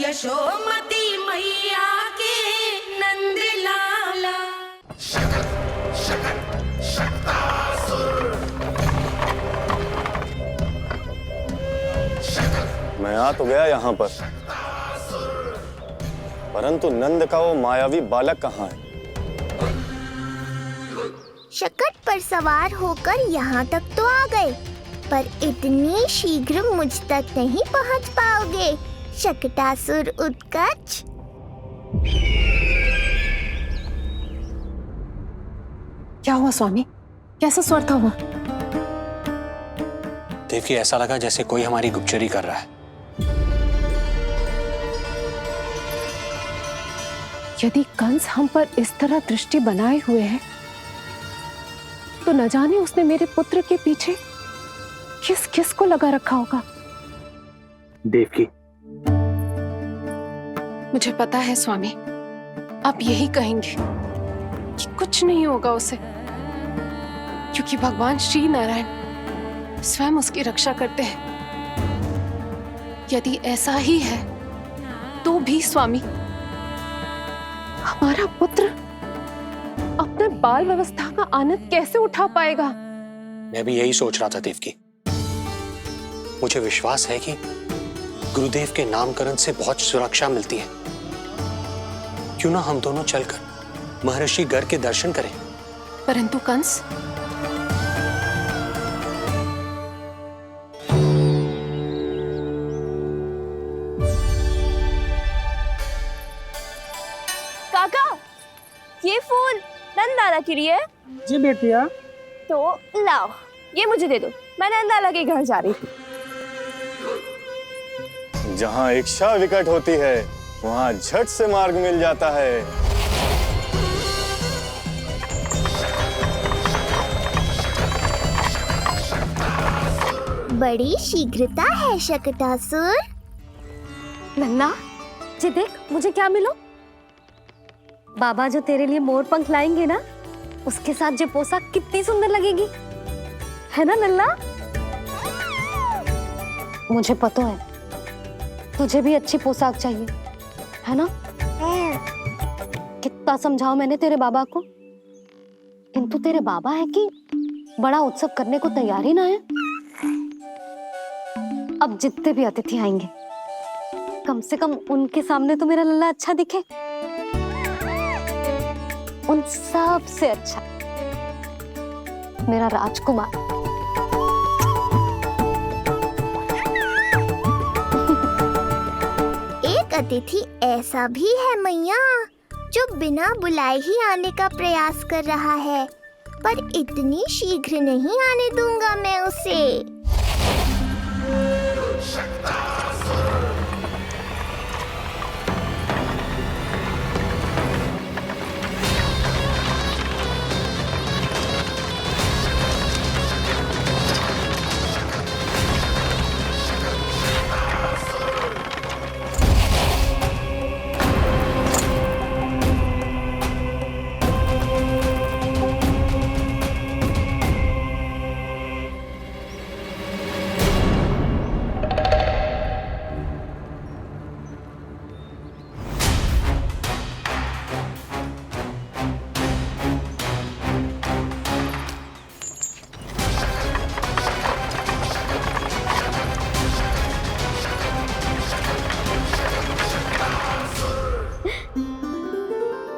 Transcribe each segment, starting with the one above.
यशोमती मैया के नंद लाला। मैं आ तो गया यहाँ पर, परंतु नंद का वो मायावी बालक कहाँ है? शकट पर सवार होकर यहाँ तक तो आ गए, पर इतनी शीघ्र मुझ तक नहीं पहुँच पाओगे शकटासुर उत्कच। क्या हुआ स्वामी? कैसा स्वर था वो? देवकी, ऐसा लगा जैसे कोई हमारी गुप्तचरी कर रहा है। यदि कंस हम पर इस तरह दृष्टि बनाए हुए है, तो न जाने उसने मेरे पुत्र के पीछे किस किस को लगा रखा होगा। देवकी, मुझे पता है स्वामी, आप यही कहेंगे कि कुछ नहीं होगा उसे, क्योंकि भगवान श्री नारायण स्वयं उसकी रक्षा करते हैं। यदि ऐसा ही है तो भी स्वामी, हमारा पुत्र अपने बाल व्यवस्था का आनंद कैसे उठा पाएगा? मैं भी यही सोच रहा था देवकी। मुझे विश्वास है कि गुरुदेव के नामकरण से बहुत सुरक्षा मिलती है। क्यों ना हम दोनों चलकर महर्षि गर्ग के दर्शन करें? परंतु कंस, काका, ये फूल नंदाला के लिए है। जी बेटिया। तो लाओ, ये मुझे दे दो, मैं नंदाला के घर जा रही थी। जहाँ इच्छा विकट होती है, वहाँ झट से मार्ग मिल जाता है। बड़ी शीघ्रता है शकटासुर। नन्ना, जी देख मुझे क्या मिलो। बाबा जो तेरे लिए मोर पंख लाएंगे ना, उसके साथ जो पोशाक कितनी सुंदर लगेगी, है ना नन्ना? मुझे पता है तुझे भी अच्छी पोशाक चाहिए, है ना? कितना समझाओ मैंने तेरे बाबा को, किंतु तेरे बाबा है कि बड़ा उत्सव करने को तैयार ही ना है। अब जितने भी अतिथि आएंगे, कम से कम उनके सामने तो मेरा लल्ला अच्छा दिखे। उन सब से अच्छा मेरा राजकुमार। एक अतिथि ऐसा भी है मैया, जो बिना बुलाए ही आने का प्रयास कर रहा है, पर इतनी शीघ्र नहीं आने दूंगा मैं उसे।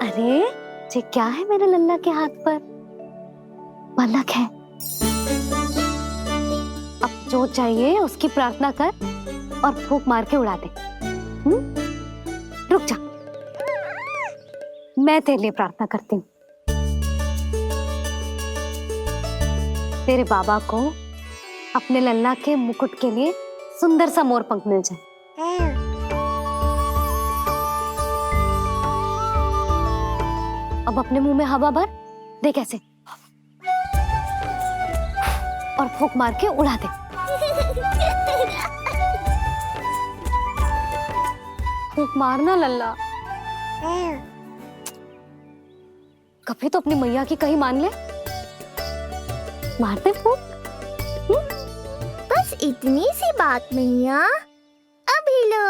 अरे ये क्या है मेरे लल्ला के हाथ पर? पलक है। अब जो चाहिए उसकी प्रार्थना कर और फूंक मार के उड़ा दे। रुक जा, मैं तेरे लिए प्रार्थना करती हूँ। तेरे बाबा को अपने लल्ला के मुकुट के लिए सुंदर सा मोर पंख मिल जाए। अब अपने मुंह में हवा भर दे कैसे, और फूंक मार के उड़ा दे। फूंक मारना लल्ला, कभी तो अपनी मैया की कहीं मान ले। मारते फूंक। बस इतनी सी बात मैया, अभी लो।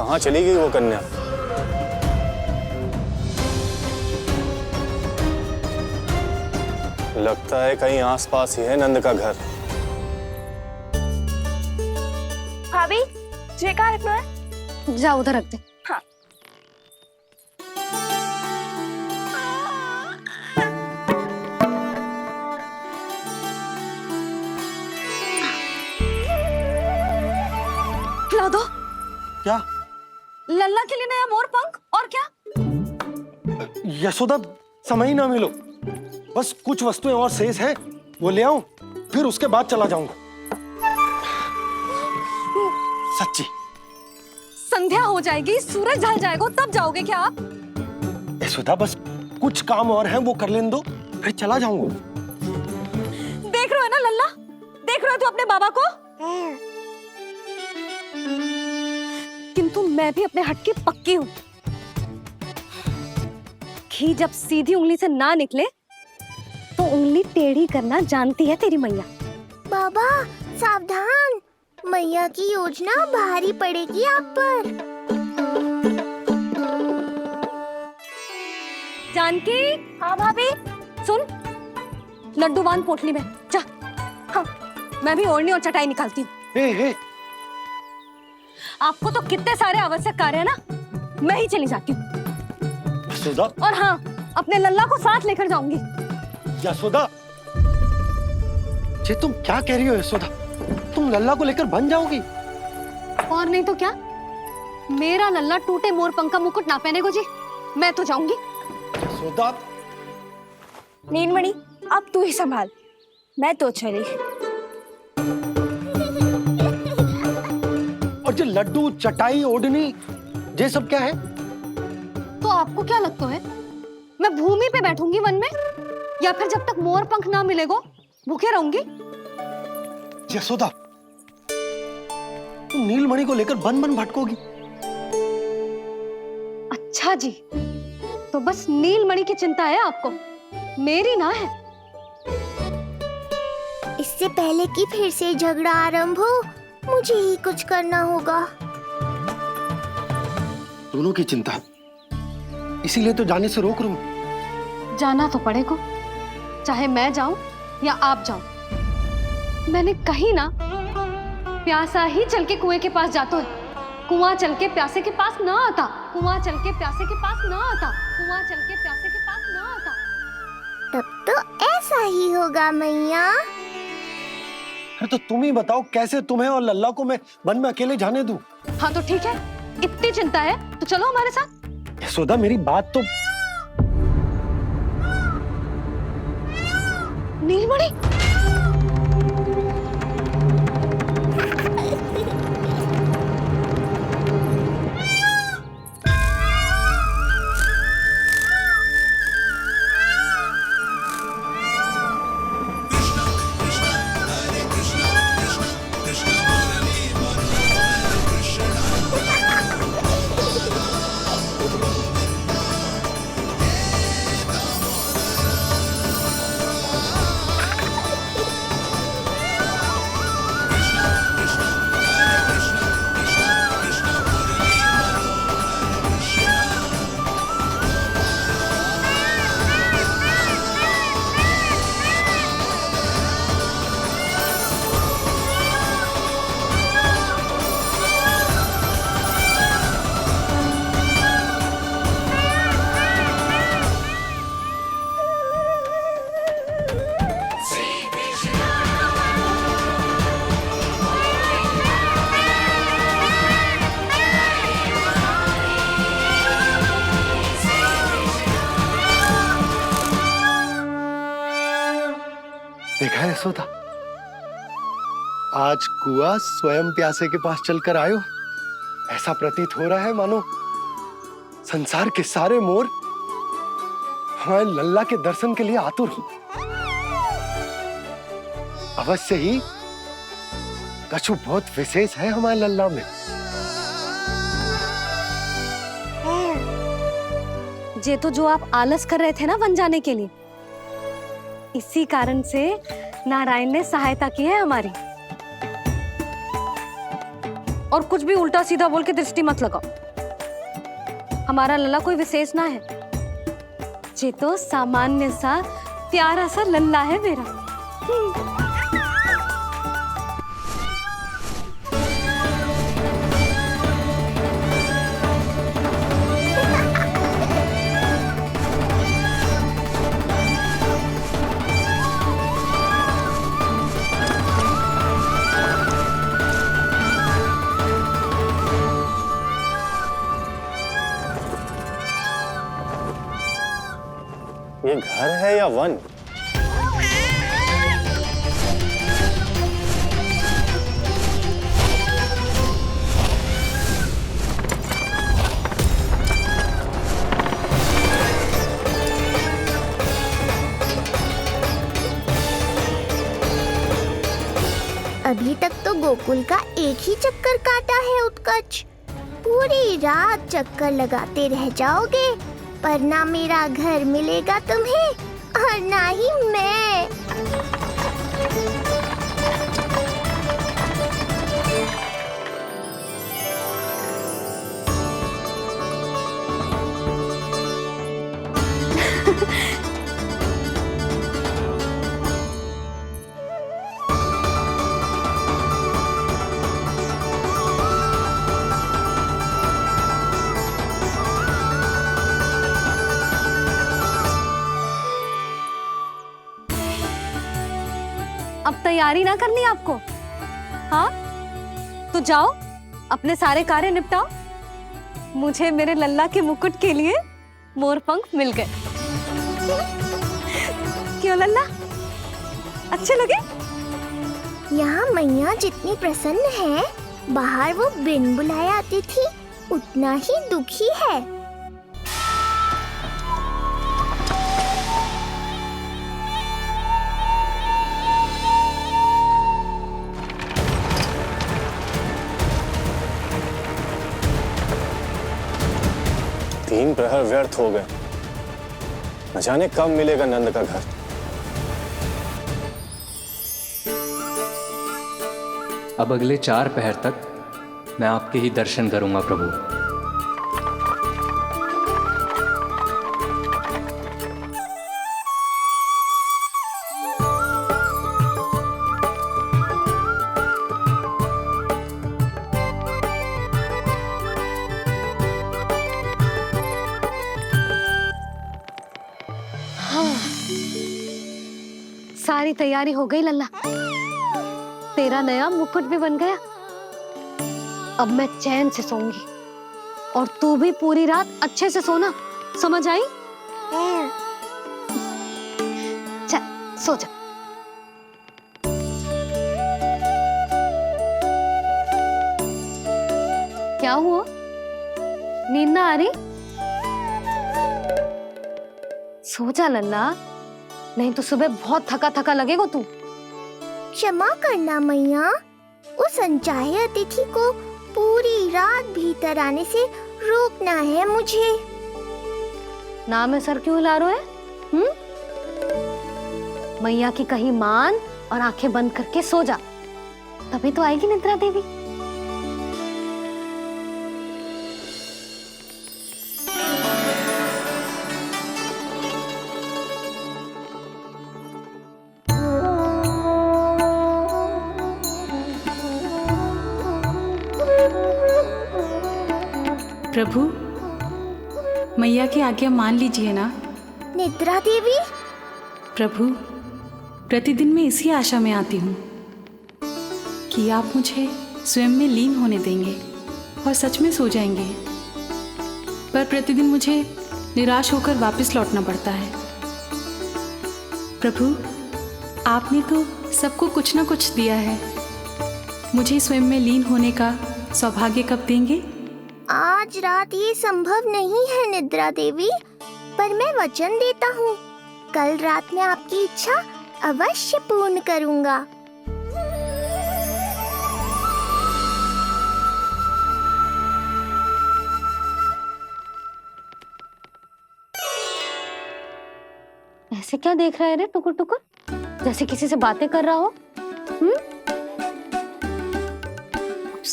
कहाँ चली गई वो कन्या? लगता है कहीं आसपास ही है नंद का घर। भाभी जे कहाँ रखना है? जा उधर रख दे। हाँ। खिला दो। क्या? लल्ला के लिए नया मोर पंख और क्या? यशोदा, समय ही ना मिलो, बस कुछ वस्तुएं और शेष हैं, वो ले आऊं, फिर उसके बाद चला जाऊंगा। सच्ची। संध्या हो जाएगी, सूरज ढल जाएगा, तब जाओगे क्या आप? यशोदा, बस कुछ काम और हैं, वो कर लेने दो, फिर चला जाऊंगा। देख रहे हो ना लल्ला, देख रहे हो तू अपने बाबा को? किंतु मैं भी अपने हट की पक्की हूँ। घी जब सीधी उंगली से ना निकले तो उंगली टेढ़ी करना जानती है तेरी मैया। बाबा सावधान, मैया की योजना भारी पड़ेगी आप पर। जानकी। हाँ भाभी। सुन, लड्डू बांध पोटली में, जा। हाँ, मैं भी ओढ़नी और चटाई निकालती हूँ। ए, आपको तो कितने सारे आवश्यक कार्य है ना, मैं ही चली जाती हूँ। यशोदा। और हाँ, अपने लल्ला को साथ लेकर जाऊंगी। यशोदा, ये तुम क्या कह रही हो यशोदा? तुम लल्ला को लेकर बन जाओगी? और नहीं तो क्या, मेरा लल्ला टूटे मोर पंख का मुकुट ना पहने को जी, मैं तो जाऊंगी। यशोदा। नीलमणि, अब तू ही संभाल, मैं तो चली। और ये लड्डू, चटाई, ओढ़नी, ये सब क्या है? तो आपको क्या लगता है, मैं भूमि पे बैठूंगी वन में, या फिर जब तक मोर पंख ना मिलेगा भूखे रहूंगी? यशोदा, तुम नीलमणि को लेकर बन बन भटकोगी। अच्छा जी, तो बस नीलमणि की चिंता है आपको, मेरी ना है। इससे पहले कि फिर से झगड़ा आरंभ हो, मुझे ही कुछ करना होगा। दोनों की चिंता, इसीलिए तो जाने से रोक रहा हूं। जाना तो पड़ेगा, चाहे मैं जाऊं या आप जाओ। मैंने कहीं ना प्यासा ही चल के कुएं के पास जाता है, कुआं चल के प्यासे के पास ना आता, कुआं चल के प्यासे के पास ना आता, कुआं चल के प्यासे के पास ना आता। तब तो ऐसा ही होगा मैया। अरे तो तुम ही बताओ, कैसे तुम्हें और लल्ला को मैं वन में अकेले जाने दूं? हाँ तो ठीक है, इतनी चिंता है तो चलो हमारे साथ। यशोदा, मेरी बात तो। नीलमणि, देखा है यशोदा, आज कुआं स्वयं प्यासे के पास चलकर आयो। ऐसा प्रतीत हो रहा है मानो संसार के सारे मोर हमारे लल्ला के दर्शन के लिए आतुर हो। अवश्य ही कछु बहुत विशेष है हमारे लल्ला में। ये तो जो आप आलस कर रहे थे ना वन जाने के लिए, इसी कारण से नारायण ने सहायता की है हमारी। और कुछ भी उल्टा सीधा बोल के दृष्टि मत लगाओ। हमारा लल्ला कोई विशेष ना है, ये तो सामान्य सा प्यारा सा लल्ला है मेरा। ये घर है या वन? अभी तक तो गोकुल का एक ही चक्कर काटा है उत्कर्ष। पूरी रात चक्कर लगाते रह जाओगे, पर ना मेरा घर मिलेगा तुम्हें और ना ही मैं। अब तैयारी ना करनी आपको? हाँ, तो जाओ अपने सारे कार्य निपटाओ। मुझे मेरे लल्ला के मुकुट के लिए मोर पंख मिल गए। क्यों लल्ला, अच्छे लगे? यहाँ मैया जितनी प्रसन्न है, बाहर वो बिन बुलाए आती थी उतना ही दुखी है। तीन प्रहर व्यर्थ हो गए। न जाने कब मिलेगा नंद का घर। अब अगले 4 पहर तक मैं आपके ही दर्शन करूंगा प्रभु। सारी तैयारी हो गई लल्ला, तेरा नया मुकुट भी बन गया। अब मैं चैन से सोऊंगी और तू भी पूरी रात अच्छे से सोना, समझ आई? चल सो जा। क्या हुआ, नींद ना आ रही? सो जा लल्ला, नहीं तो सुबह बहुत थका थका लगेगा तू। क्षमा करना मैया, उस अनचाहे अतिथि को पूरी रात भीतर आने से रोकना है मुझे। ना में सर क्यों हिला रहे हो? मैया की कहीं मान और आंखें बंद करके सो जा, तभी तो आएगी निद्रा देवी। प्रभु, मैया की आज्ञा मान लीजिए ना। निद्रा देवी? प्रभु, प्रतिदिन मैं इसी आशा में आती हूँ कि आप मुझे स्वयं में लीन होने देंगे और सच में सो जाएंगे, पर प्रतिदिन मुझे निराश होकर वापस लौटना पड़ता है। प्रभु, आपने तो सबको कुछ ना कुछ दिया है, मुझे स्वयं में लीन होने का सौभाग्य कब देंगे? आज रात ये संभव नहीं है निद्रा देवी, पर मैं वचन देता हूँ कल रात में आपकी इच्छा अवश्य पूर्ण करूँगा। ऐसे क्या देख रहा है रे टुकुर टुकुर, जैसे किसी से बातें कर रहा हो?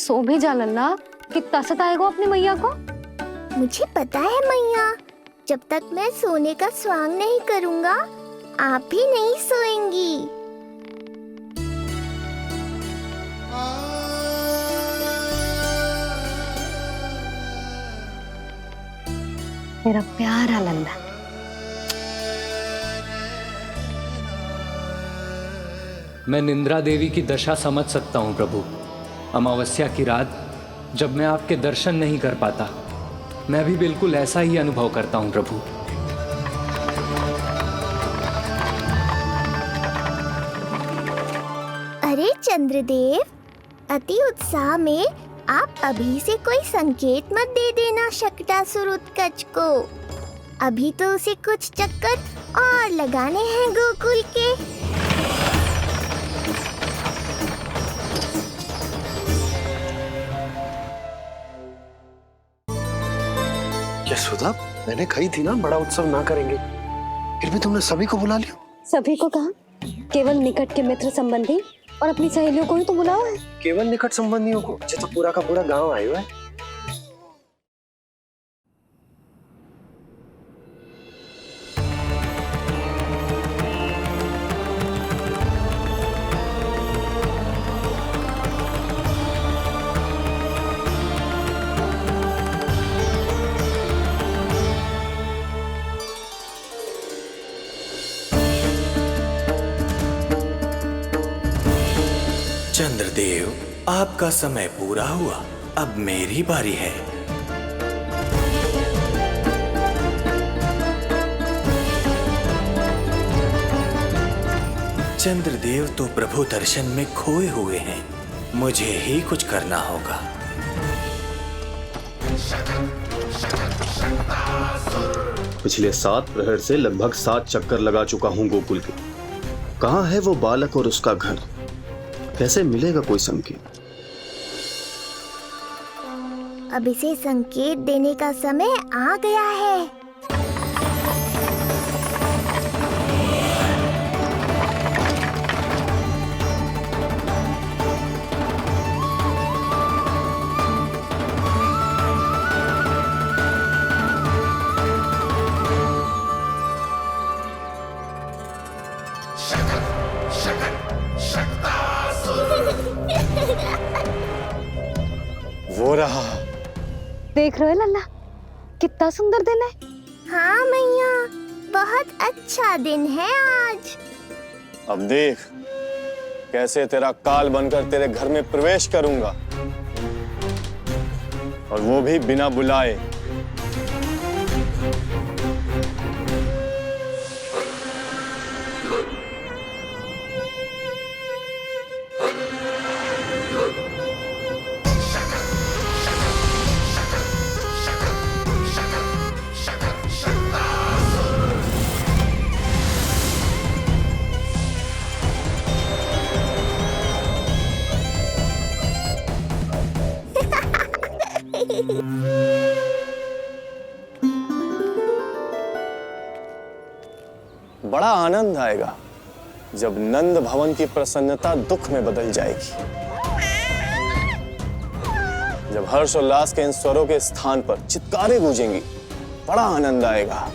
सो भी जा लल्ला, कितना सताएगा अपनी मैया को। मुझे पता है मैया, जब तक मैं सोने का स्वांग नहीं करूंगा आप भी नहीं सोएंगी। मेरा प्यारा लल्ला। मैं निंद्रा देवी की दशा समझ सकता हूँ प्रभु। अमावस्या की रात जब मैं आपके दर्शन नहीं कर पाता, मैं भी बिल्कुल ऐसा ही अनुभव करता हूँ प्रभु। अरे चंद्रदेव, अति उत्साह में आप अभी से कोई संकेत मत दे देना शक्टासुर उत्कच को। अभी तो उसे कुछ चक्कर और लगाने हैं गोकुल के। यशोदा, मैंने कही थी ना बड़ा उत्सव ना करेंगे, फिर भी तुमने सभी को बुला लिया। सभी को कहा? केवल निकट के मित्र संबंधी और अपनी सहेलियों को ही तो बुलाओ है। केवल निकट संबंधियों को? तो पूरा का पूरा गांव आयो है। चंद्रदेव, आपका समय पूरा हुआ, अब मेरी बारी है। चंद्रदेव तो प्रभु दर्शन में खोए हुए हैं, मुझे ही कुछ करना होगा। पिछले 7 प्रहर से लगभग 7 चक्कर लगा चुका हूँ गोकुल के। कहाँ है वो बालक और उसका घर? कैसे मिलेगा कोई संकेत? अब इसे संकेत देने का समय आ गया है। वो रहा। देख रहे हो लल्ला, कितना सुंदर दिन है। हाँ मैया, बहुत अच्छा दिन है आज। अब देख कैसे तेरा काल बनकर तेरे घर में प्रवेश करूंगा, और वो भी बिना बुलाए। बड़ा आनंद आएगा जब नंद भवन की प्रसन्नता दुख में बदल जाएगी, जब हर्षोल्लास के इन स्वरों के स्थान पर चित्कारें गूंजेंगी। बड़ा आनंद आएगा।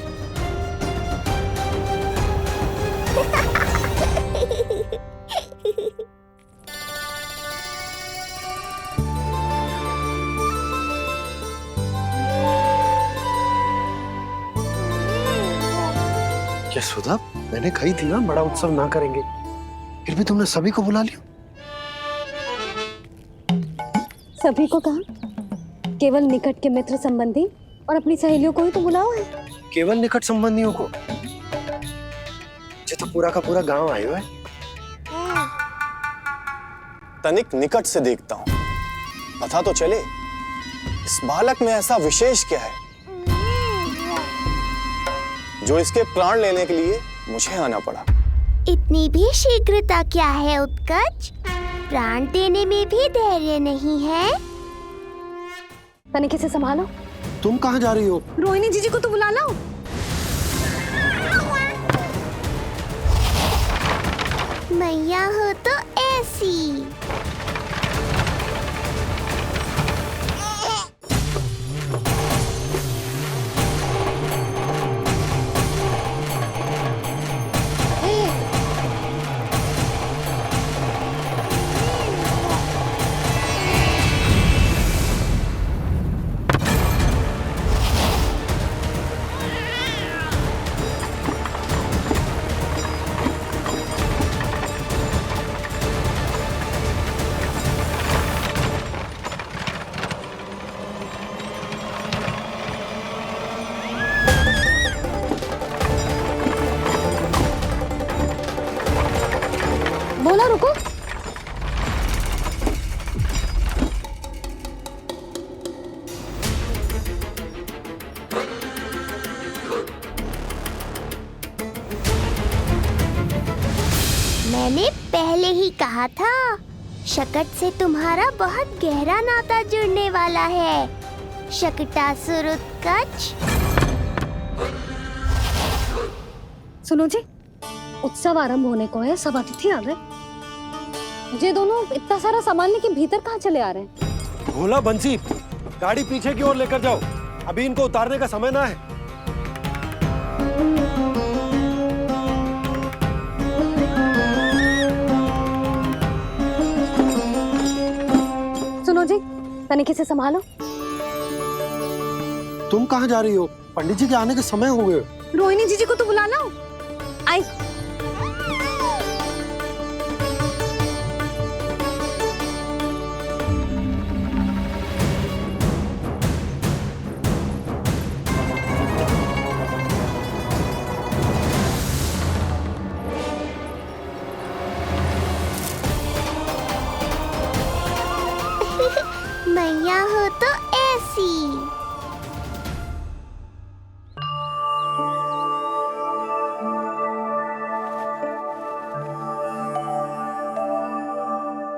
यशोदा, मैंने कही थी ना बड़ा उत्सव ना करेंगे, फिर भी तुमने सभी को बुला लिया। सभी को कहा? केवल निकट के मित्र संबंधी और अपनी सहेलियों को ही तो बुलाओ है। केवल निकट संबंधियों को? तो पूरा का पूरा गांव आयो है। तनिक निकट से देखता हूं, पता तो चले इस बालक में ऐसा विशेष क्या है जो इसके प्राण लेने के लिए मुझे आना पड़ा। इतनी भी शीघ्रता क्या है उत्कच? प्राण देने में भी धैर्य नहीं है। तनिक से संभालो। तुम कहाँ जा रही हो? रोहिणी जीजी को तो बुला लो। मैया हो तो ऐसी। ही कहा था, शकट से तुम्हारा बहुत गहरा नाता जुड़ने वाला है। शकटासुर उत्कच। सुनो जी, उत्सव आरंभ होने को है, सब अतिथि आ गए। ये दोनों इतना सारा सामान लेके भीतर कहाँ चले आ रहे हैं? भोला बंसी, गाड़ी पीछे की ओर लेकर जाओ, अभी इनको उतारने का समय ना है। सुनो जी, तनिके से संभालो। तुम कहाँ जा रही हो? पंडित जी के आने के समय हो गए। रोहिणी जीजी को तो बुला लो। आई। मैया हो तो ऐसी।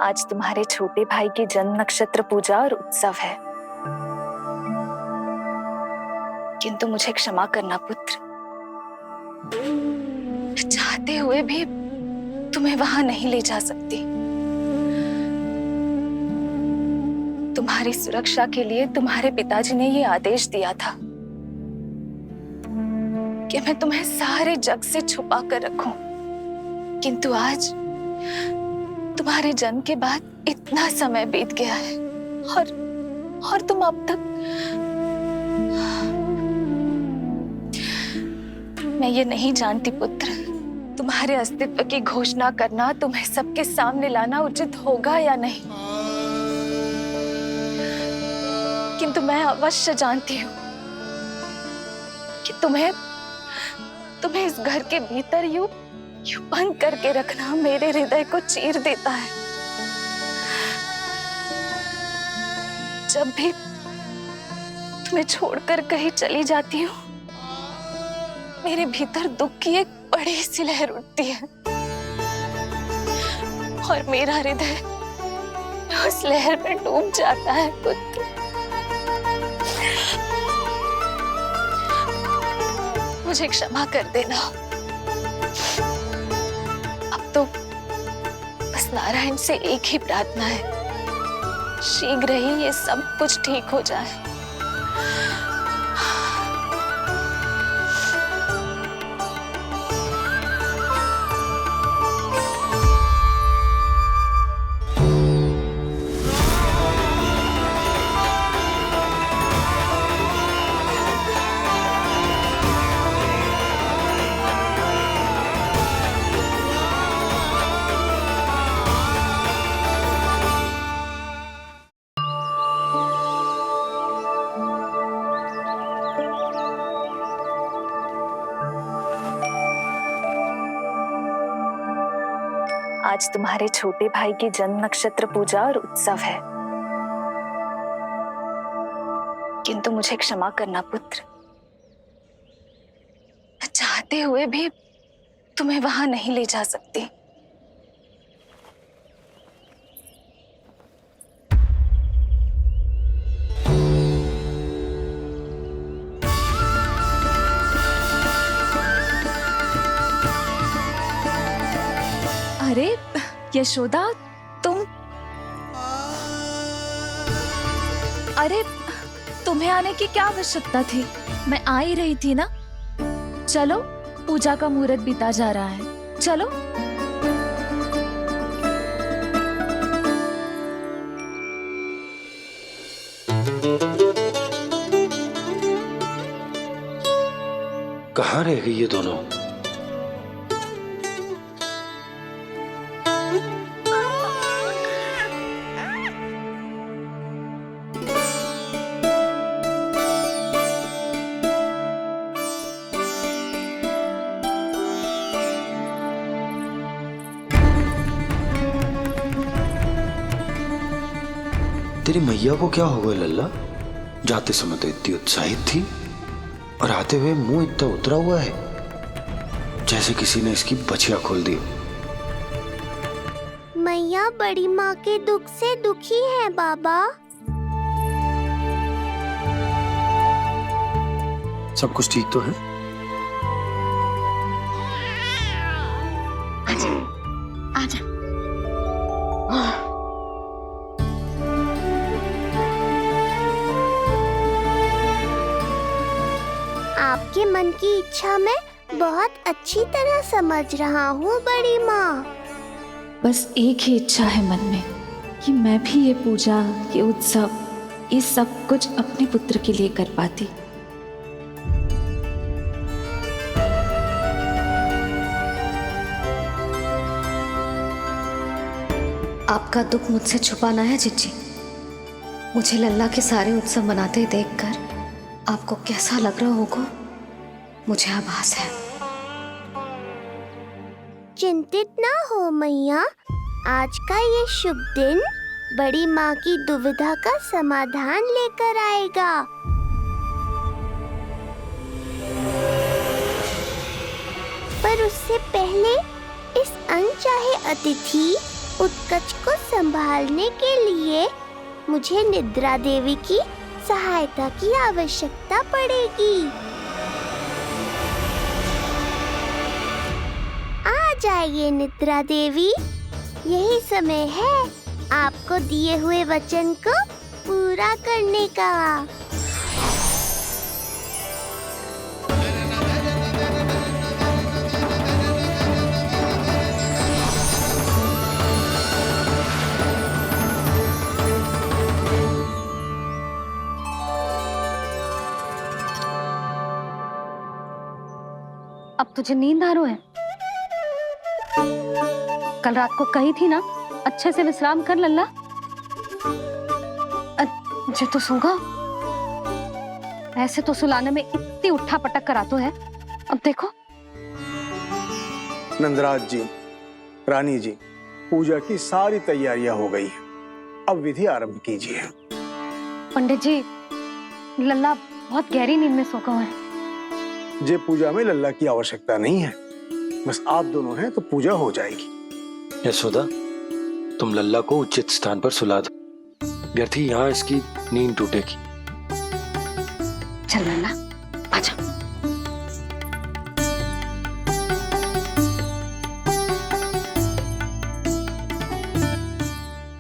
आज तुम्हारे छोटे भाई की जन्म नक्षत्र पूजा और उत्सव है, किंतु मुझे क्षमा करना पुत्र, चाहते हुए भी तुम्हें वहां नहीं ले जा सकती। तुम्हारी सुरक्षा के लिए तुम्हारे पिताजी ने ये आदेश दिया था कि मैं तुम्हें सारे जग से छुपा कर रखूं, किंतु आज तुम्हारे जन्म के बाद इतना समय बीत गया है और तुम अब तक। मैं ये नहीं जानती पुत्र, तुम्हारे अस्तित्व की घोषणा करना, तुम्हें सबके सामने लाना उचित होगा या नहीं, किंतु मैं अवश्य जानती हूँ कि तुम्हें इस घर के भीतर यूं बंद करके रखना मेरे हृदय को चीर देता है। जब भी तुम्हें छोड़कर कहीं चली जाती हूँ, मेरे भीतर दुख की एक बड़ी सी लहर उठती है और मेरा हृदय उस लहर में डूब जाता है पुत्र। मुझे क्षमा कर देना। अब तो बस नारायण से एक ही प्रार्थना है, शीघ्र ही ये सब कुछ ठीक हो जाए। आज तुम्हारे छोटे भाई की जन्म नक्षत्र पूजा और उत्सव है, किंतु मुझे क्षमा करना पुत्र, चाहते हुए भी तुम्हें वहां नहीं ले जा सकती। अरे यशोदा, तुम, अरे तुम्हें आने की क्या आवश्यकता थी? मैं आ ही रही थी ना। चलो, पूजा का मुहूर्त बीता जा रहा है, चलो। कहाँ रह गई ये दोनों? तेरी मैया को क्या हो गया लल्ला? जाते समय तो इतनी उत्साहित थी और आते हुए मुंह इतना उतरा हुआ है जैसे किसी ने इसकी बछिया खोल दी। लल्ला बड़ी माँ के दुख से दुखी है बाबा। सब कुछ ठीक तो है? आजा। आपके मन की इच्छा मैं बहुत अच्छी तरह समझ रहा हूँ बड़ी माँ। बस एक ही इच्छा है मन में कि मैं भी ये पूजा, ये उत्सव, ये सब कुछ अपने पुत्र के लिए कर पाती। आपका दुख मुझसे छुपाना है जिज्जी। मुझे लल्ला के सारे उत्सव मनाते देखकर आपको कैसा लग रहा होगा, मुझे आभास है। चिंतित ना हो मैया, आज का ये शुभ दिन बड़ी माँ की दुविधा का समाधान लेकर आएगा। पर उससे पहले इस अनचाहे अतिथि उत्कच को संभालने के लिए मुझे निद्रा देवी की सहायता की आवश्यकता पड़ेगी। आ जाइए निद्रा देवी, यही समय है आपको दिए हुए वचन को पूरा करने का। अब तुझे नींद आ रही है? कल रात को कही थी ना अच्छे से विश्राम कर लल्ला। जो तो सोगा, ऐसे तो सुलाने में इतनी उठा पटक कर आतो है। अब देखो। नंदराज जी, रानी जी, पूजा की सारी तैयारियां हो गई हैं। अब विधि आरंभ कीजिए। पंडित जी, लल्ला बहुत गहरी नींद में सो गया है। जे पूजा में लल्ला की आवश्यकता नहीं है, बस आप दोनों हैं तो पूजा हो जाएगी। यशोदा, तुम लल्ला को उचित स्थान पर सुला दो, व्यर्थ ही यहाँ इसकी नींद टूटेगी। चल लल्ला, आजा।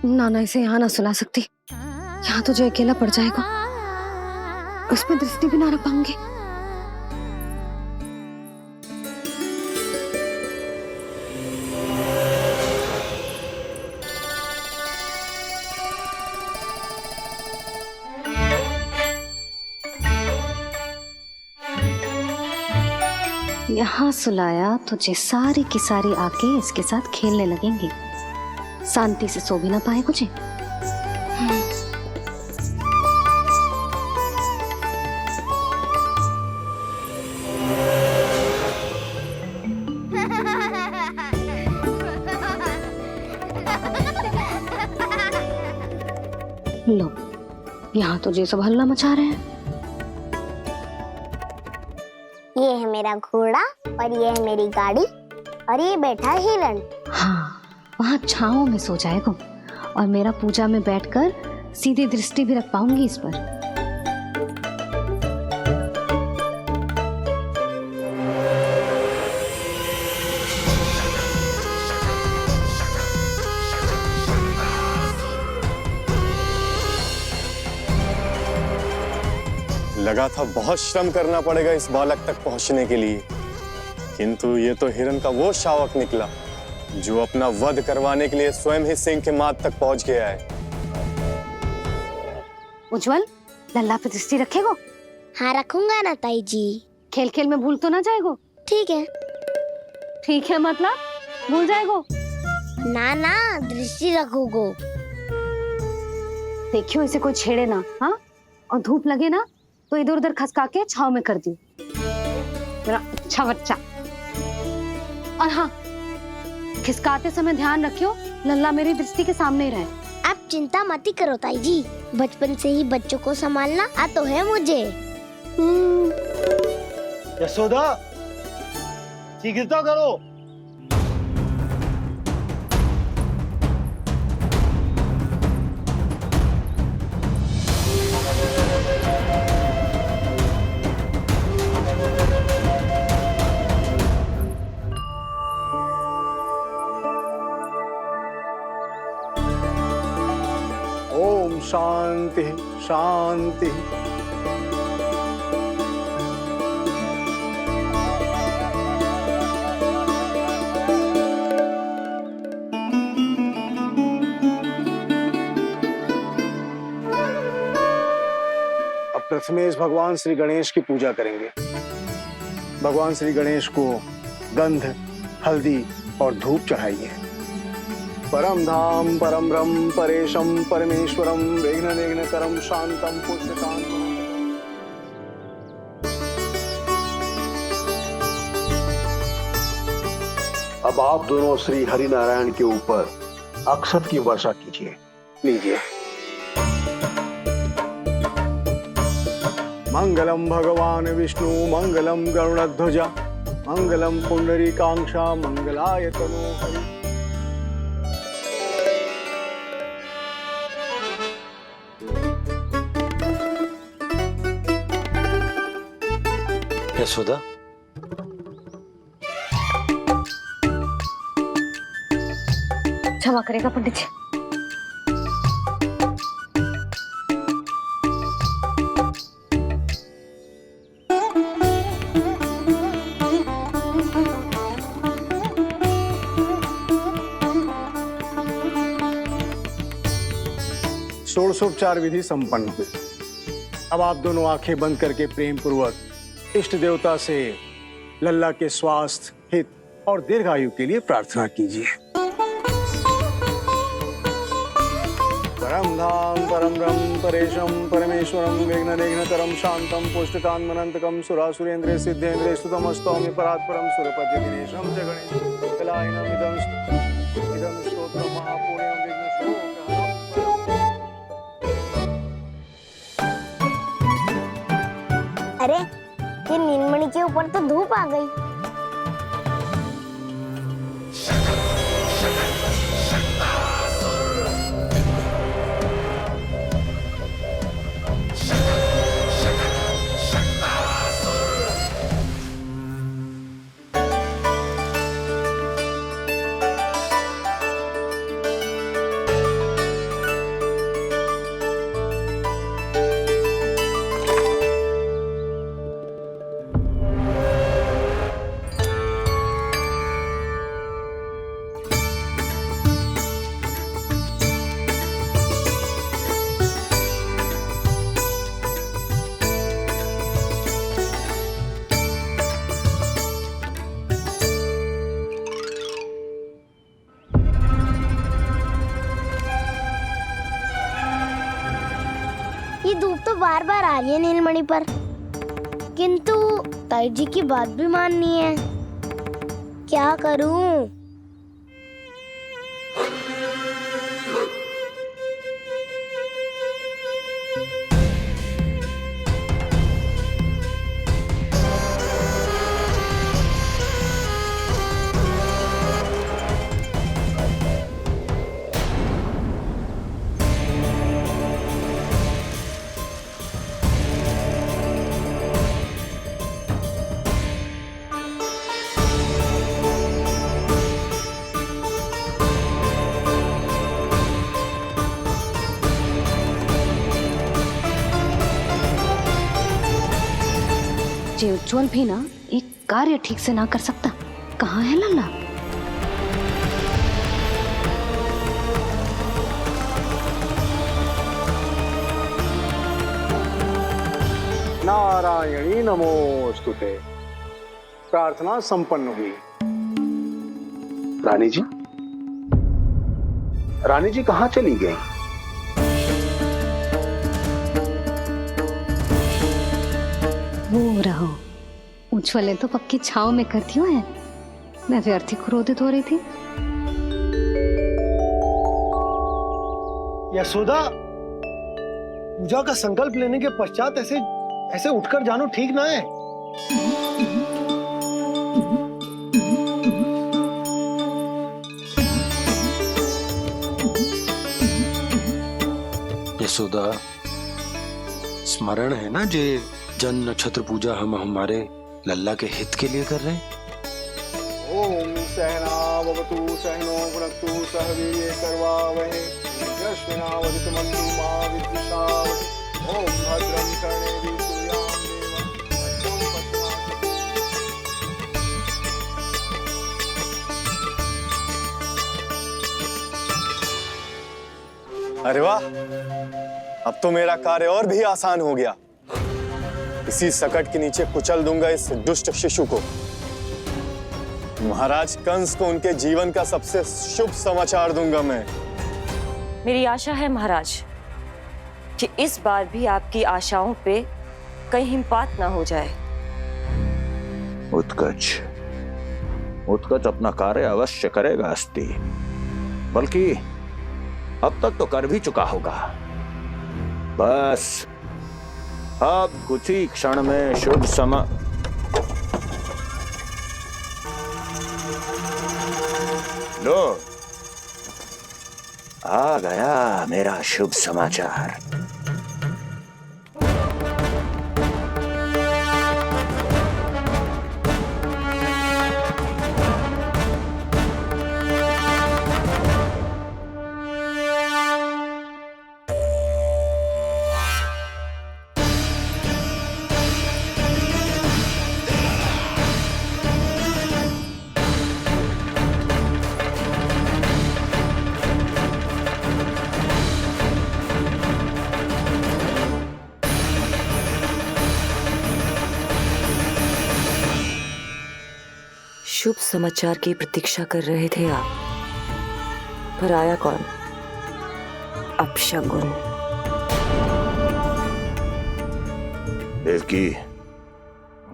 नाना इसे यहाँ ना सुला सकती, यहाँ तो जो अकेला पड़ जाएगा, उसमें दृष्टि भी ना रख पाऊंगी। यहाँ सुलाया तो जे सारी की सारी आके इसके साथ खेलने लगेंगी, शांति से सो भी ना पाए कुछ। लो, यहाँ तो जे सब हल्ला मचा रहे हैं। ये है मेरा घोड़ा और ये है मेरी गाड़ी और ये बैठा हिरण। हाँ, वहाँ छांव में सो जाएगा और मेरा पूजा में बैठकर सीधी दृष्टि भी रख पाऊंगी इस पर। लगा था बहुत श्रम करना पड़ेगा इस बालक तक पहुंचने के लिए, किंतु ये तो हिरण का वो शावक निकला जो अपना वध करवाने के लिए स्वयं ही सिंह के माथ तक पहुंच गया है। उज्जवल, लल्ला पे दृष्टि रखेगो? हाँ रखूंगा ना ताई जी। खेल खेल में भूल तो ना जाएगो? ठीक है। ठीक है मतलब भूल जाएगो? ना ना, दृष्टि रखोगो। देखियो इसे कोई छेड़े ना, हाँ? और धूप लगे ना तो इधर उधर खसका के छाव में कर दी। मेरा अच्छा बच्चा। और हाँ, खिसकाते समय ध्यान रखियो लल्ला मेरी दृष्टि के सामने ही रहे। आप चिंता मत करो ताई जी, बचपन से ही बच्चों को संभालना आता है मुझे। यशोदा, शीघ्रता करो। शांति शांति। अब प्रथमेश भगवान श्री गणेश की पूजा करेंगे। भगवान श्री गणेश को गंध, हल्दी और धूप चढ़ाइए। परम धाम परम ब्रह्म परेशम परमेश्वरम विघ्न निघ्नकरम शांतम पुष्टकांतम। अब आप दोनों श्री हरिनारायण के ऊपर अक्षत की वर्षा कीजिए। लीजिए। मंगलम भगवान विष्णु मंगलम गरुड़ध्वजा मंगलम पुंडरीकांक्षा मंगलाय तनोहरि। यशोदा, क्षमा करेगा पंडित जी। षोडशोपचार विधि संपन्न हुई। अब आप दोनों आंखें बंद करके प्रेम पूर्वक इष्ट देवता से लल्ला के स्वास्थ्य, हित और दीर्घायु के लिए प्रार्थना कीजिए। परम धाम परम ब्रह्म परेशम परमेश्वरम विघ्न निघ्नकरम शांतम पुष्टकांतमनंतकम सुरासुरेंद्र सिद्धेंद्र स्तुतम स्तौम्य परात्परम सुरपति दिनेशम च गणेश कलायनम इदम स्तोत्रम महापुण्यम विघ्न शोकहरम। अरे ये नीलमणि के ऊपर तो धूप आ गई। ये धूप तो बार बार आ रही है नीलमणि पर, किंतु ताई जी की बात भी माननी है। क्या करूं? जे उज्जवल भी ना एक कार्य ठीक से ना कर सकता। कहाँ है लल्ला? नारायणी नमोस्तुते। प्रार्थना संपन्न हुई। रानी जी, रानी जी कहाँ चली गई? वो रहो, उज्जवल ने तो पक्की छाव में कर दिया है। मैं व्यर्थ ही क्रोधित हो रही थी। यशोदा, पूजा का संकल्प लेने के पश्चात ऐसे ऐसे उठकर जानो ठीक ना है। यशोदा, स्मरण है ना जे जन नक्षत्र पूजा हम हमारे लल्ला के हित के लिए कर रहे हैं। ओम सहना सहनावतु सहनो भुनक्तु सह वीर्येर्करवावहै यस्मिन्नावधीतमस्तु मा विद्विषावहै ओम भद्रं कर्णेभिः सूर्यां देवं भद्रं पश्यामि। अरे वाह, अब तो मेरा कार्य और भी आसान हो गया। इसी सकट के नीचे कुचल दूंगा इस दुष्ट शिशु को। महाराज कंस को उनके जीवन का सबसे शुभ समाचार दूंगा मैं। मेरी आशा है महाराज कि इस बार भी आपकी आशाओं पे कहीं हिमपात ना हो जाए। उत्कच अपना कार्य अवश्य करेगा अस्ति, बल्कि अब तक तो कर भी चुका होगा। बस अब कुछ ही क्षण में शुभ समय। लो, आ गया मेरा शुभ समाचार। शुभ समाचार की प्रतीक्षा कर रहे थे आप, पर आया कौन? अपशगुन। देवकी,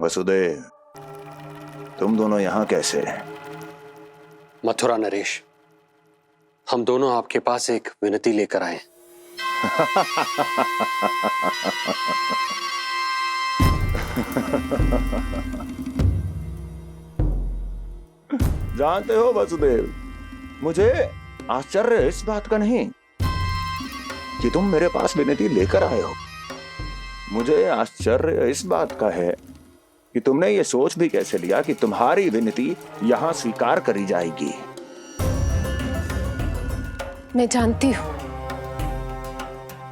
वसुदेव, तुम दोनों यहाँ कैसे? मथुरा नरेश, हम दोनों आपके पास एक विनती लेकर आए। जानते हो वसुदेव, मुझे आश्चर्य इस बात का नहीं कि तुम मेरे पास विनती लेकर आए हो। मुझे आश्चर्य इस बात का है कि तुमने ये सोच भी कैसे लिया कि तुम्हारी विनती यहां स्वीकार करी जाएगी। मैं जानती हूं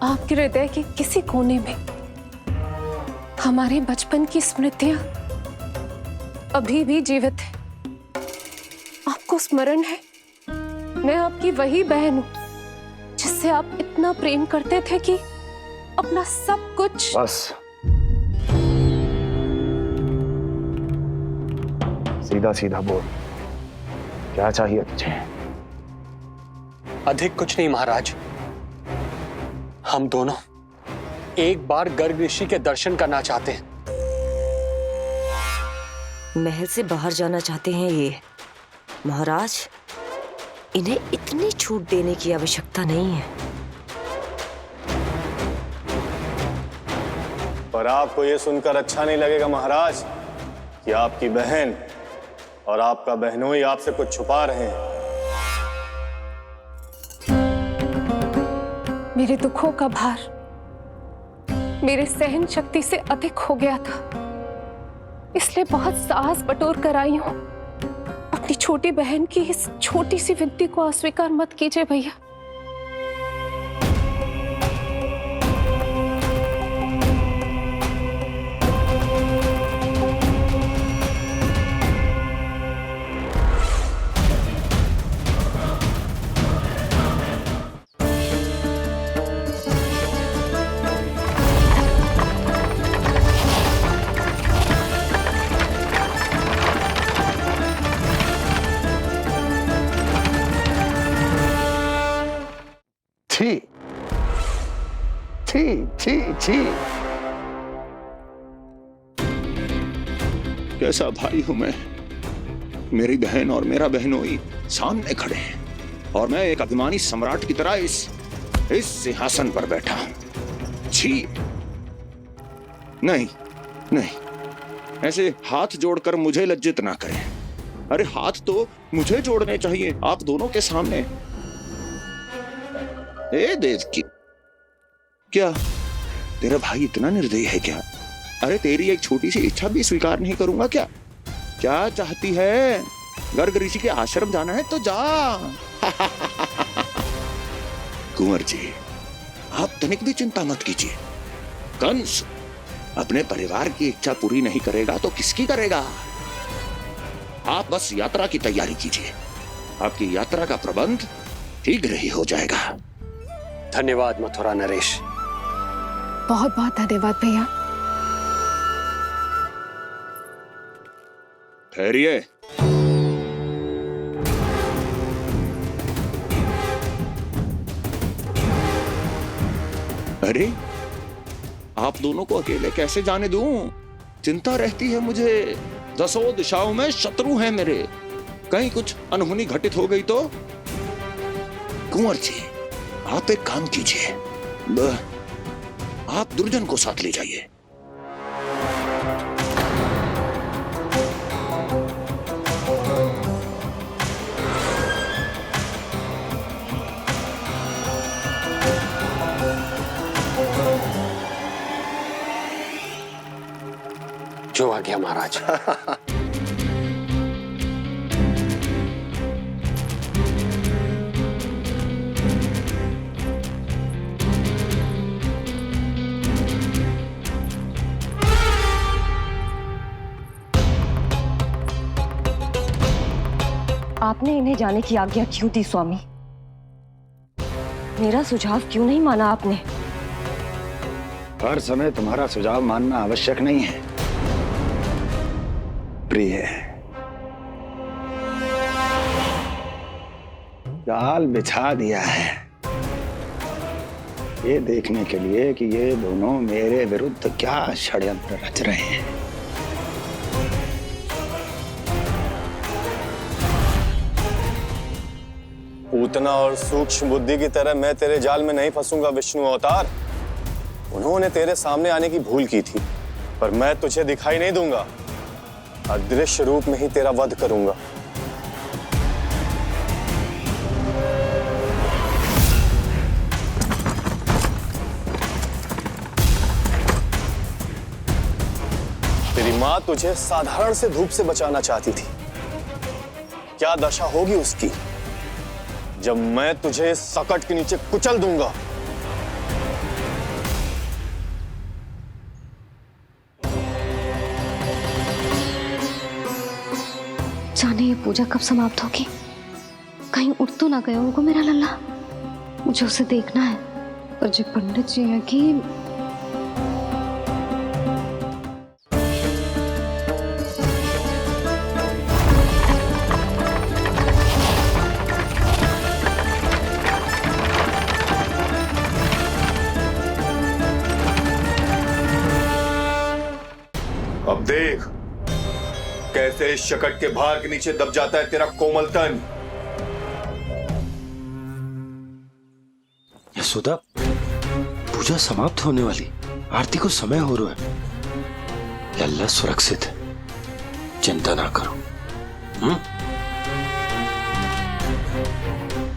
आपके हृदय के किसी कोने में हमारे बचपन की स्मृतियां अभी भी जीवित है। आपको स्मरण है, मैं आपकी वही बहन हूं जिससे आप इतना प्रेम करते थे कि अपना सब कुछ। बस सीधा सीधा बोल, क्या चाहिए तुझे? अधिक कुछ नहीं महाराज, हम दोनों एक बार गर्ग ऋषि के दर्शन करना चाहते हैं। महल से बाहर जाना चाहते हैं ये महाराज? इन्हें इतनी छूट देने की आवश्यकता नहीं है। पर आपको यह सुनकर अच्छा नहीं लगेगा महाराज कि आपकी बहन और आपका बहनोई आपसे कुछ छुपा रहे हैं। मेरे दुखों का भार मेरे सहन शक्ति से अधिक हो गया था, इसलिए बहुत साहस बटोर कर आई हूं। अपनी छोटी बहन की इस छोटी सी विनती को अस्वीकार मत कीजिए भैया। छी। कैसा भाई हूं मैं? मेरी बहन और मेरा बहनोई सामने खड़े हैं और मैं एक अभिमानी सम्राट की तरह इस सिंहासन पर बैठा हूं। छी, नहीं नहीं, ऐसे हाथ जोड़कर मुझे लज्जित ना करें। अरे हाथ तो मुझे जोड़ने चाहिए आप दोनों के सामने। ए देवकी, क्या तेरा भाई इतना निर्दयी है क्या? अरे तेरी एक छोटी सी इच्छा भी स्वीकार नहीं करूंगा क्या? क्या चाहती है? गर्ग ऋषि के आश्रम जाना है तो जा। कुंवर जी, आप तनिक भी चिंता मत कीजिए। कंस अपने परिवार की इच्छा पूरी नहीं करेगा तो किसकी करेगा? आप बस यात्रा की तैयारी कीजिए, आपकी यात्रा का प्रबंध शीघ्र ही हो जाएगा। धन्यवाद मथुरा नरेश। बहुत बहुत धन्यवाद भैया। ठहरिए। अरे, आप दोनों को अकेले कैसे जाने दूं? चिंता रहती है मुझे। 10 दिशाओं में शत्रु हैं मेरे, कहीं कुछ अनहोनी घटित हो गई तो? कुंवर जी, आप एक काम कीजिए, आप दुर्जन को साथ ले जाइए। जो आ गया महाराज। आपने इन्हें जाने की आज्ञा क्यों दी स्वामी? मेरा सुझाव क्यों नहीं माना आपने? हर समय तुम्हारा सुझाव मानना आवश्यक नहीं है प्रिय। जाल बिछा दिया है ये देखने के लिए कि ये दोनों मेरे विरुद्ध क्या षड्यंत्र रच रहे हैं। पूतना और सूक्ष्म बुद्धि की तरह मैं तेरे जाल में नहीं फंसूंगा विष्णु अवतार। उन्होंने तेरे सामने आने की भूल की थी, पर मैं तुझे दिखाई नहीं दूंगा। अदृश्य रूप में ही तेरा वध करूंगा। तेरी मां तुझे साधारण से धूप से बचाना चाहती थी। क्या दशा होगी उसकी जब मैं तुझे सकट के नीचे कुचल दूंगा। जाने ये पूजा कब समाप्त होगी? कहीं उठ तो ना गया होगा मेरा लल्ला। मुझे उसे देखना है। पर जो पंडित जी है कि अब देख कैसे इस शकट के भार के नीचे दब जाता है तेरा कोमल तन। यशोदा, पूजा समाप्त होने वाली, आरती को समय हो रहा है। लल्ला सुरक्षित है, चिंता ना करो।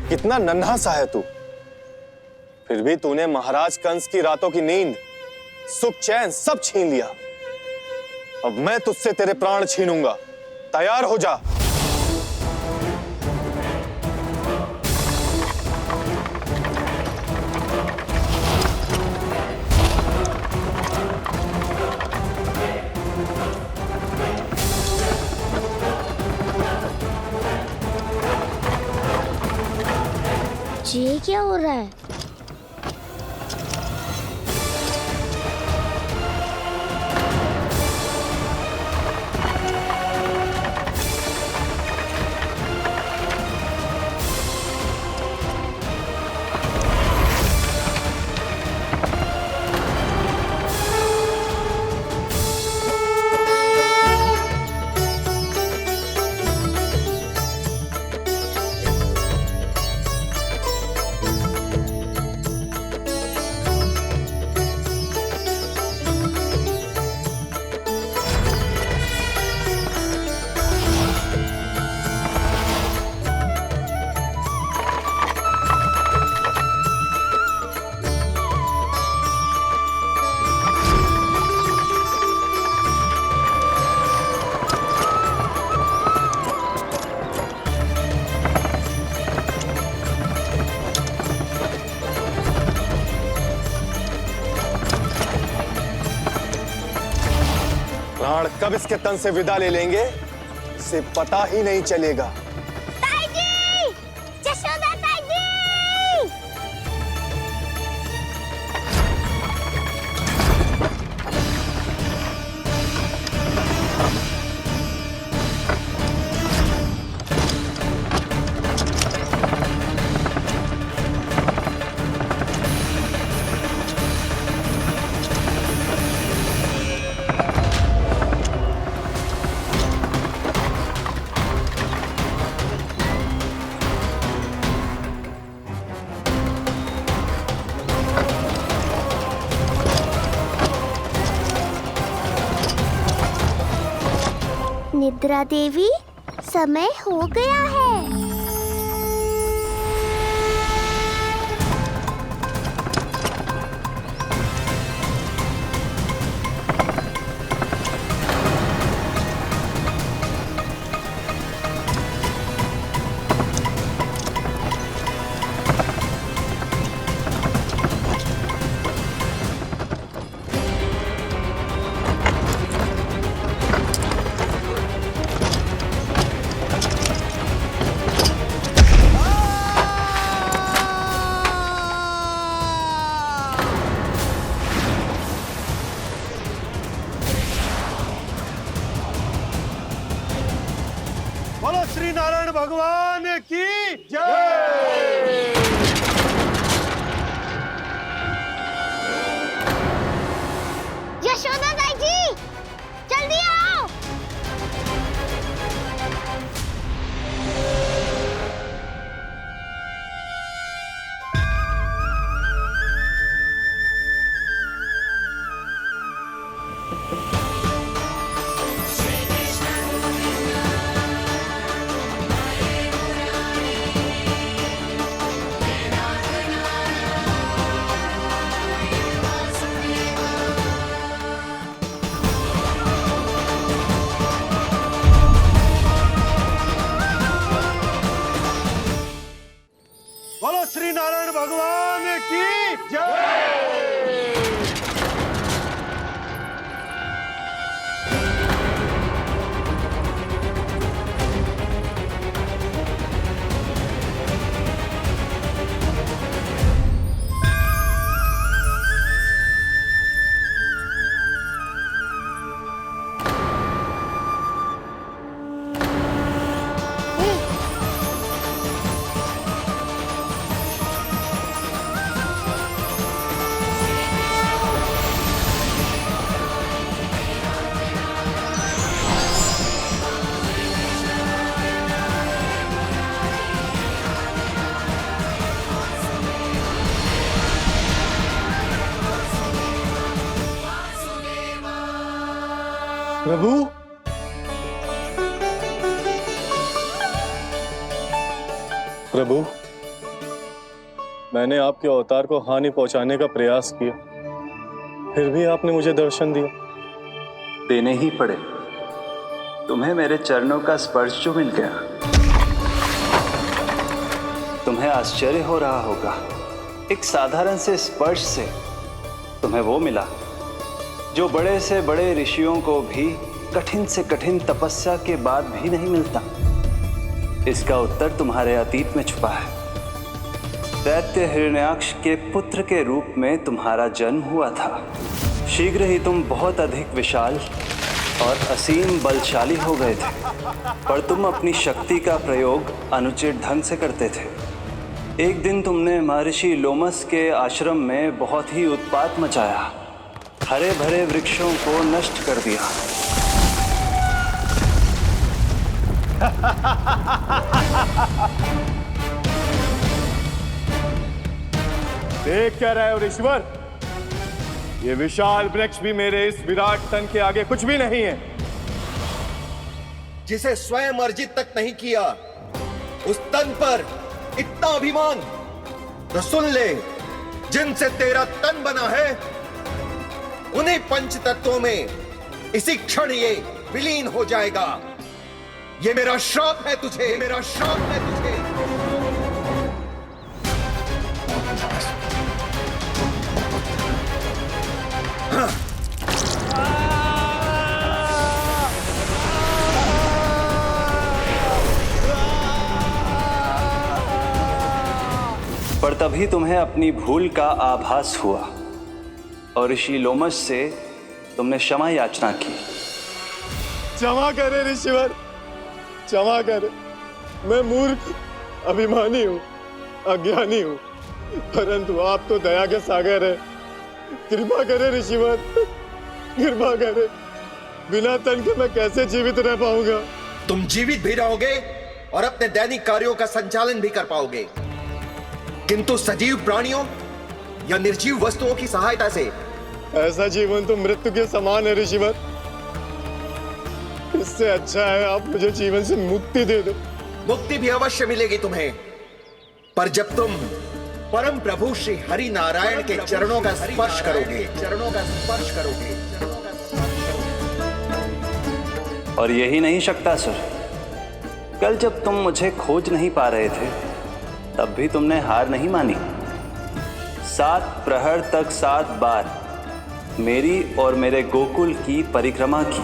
कितना नन्हा सा है तू, फिर भी तूने महाराज कंस की रातों की नींद, सुख चैन सब छीन लिया। अब मैं तुझसे तेरे प्राण छीनूंगा। तैयार हो जा। ये क्या हो रहा है? प्राण कब इसके तन से विदा ले लेंगे इसे पता ही नहीं चलेगा। ताई जी! यशोदा ताई जी! निद्रा देवी, समय हो गया है। बोलो श्री नारायण भगवान की जय। यशोदा ताई जी, जल्दी आओ। बोलो श्री नारायण भगवान की जय। प्रभु, प्रभु, मैंने आपके अवतार को हानि पहुंचाने का प्रयास किया, फिर भी आपने मुझे दर्शन दिया। देने ही पड़े। तुम्हें मेरे चरणों का स्पर्श जो मिल गया, तुम्हें आश्चर्य हो रहा होगा। एक साधारण से स्पर्श से तुम्हें वो मिला जो बड़े से बड़े ऋषियों को भी कठिन से कठिन तपस्या के बाद भी नहीं मिलता। इसका उत्तर तुम्हारे अतीत में छुपा है। दैत्य हिरण्याक्ष के पुत्र के रूप में तुम्हारा जन्म हुआ था। शीघ्र ही तुम बहुत अधिक विशाल और असीम बलशाली हो गए थे, पर तुम अपनी शक्ति का प्रयोग अनुचित ढंग से करते थे। एक दिन तुमने महर्षि लोमस के आश्रम में बहुत ही उत्पात मचाया, हरे भरे वृक्षों को नष्ट कर दिया। देख क्या रहे हो ऋषिवर? ये विशाल वृक्ष भी मेरे इस विराट तन के आगे कुछ भी नहीं है। जिसे स्वयं अर्जित तक नहीं किया, उस तन पर इतना अभिमान। तो सुन ले, जिनसे तेरा तन बना है उन्हीं पंच तत्वों में इसी क्षण ये विलीन हो जाएगा। ये मेरा श्राप है तुझे, ये मेरा श्राप है तुझे। तभी तुम्हें अपनी भूल का आभास हुआ और ऋषि लोमश से तुमने क्षमा याचना की। क्षमा करे ऋषिवर, क्षमा करे। मैं मूर्ख, अभिमानी हूँ, अज्ञानी हूँ, परंतु आप तो दया के सागर है। कृपा करे ऋषिवर, कृपा करे। बिना तन के मैं कैसे जीवित रह पाऊंगा? तुम जीवित भी रहोगे और अपने दैनिक कार्यों का संचालन भी कर पाओगे, किंतु सजीव प्राणियों या निर्जीव वस्तुओं की सहायता से ऐसा जीवन तो मृत्यु के समान है ऋषिवर। इससे अच्छा है आप मुझे जीवन से मुक्ति दे दो। मुक्ति भी अवश्य मिलेगी तुम्हें, पर जब तुम परम प्रभु श्री हरि नारायण के चरणों का स्पर्श करोगे, चरणों का स्पर्श करोगे। और यही नहीं शक्तासुर, कल जब तुम मुझे खोज नहीं पा रहे थे तब भी तुमने हार नहीं मानी। 7 प्रहर तक 7 बार मेरी और मेरे गोकुल की परिक्रमा की।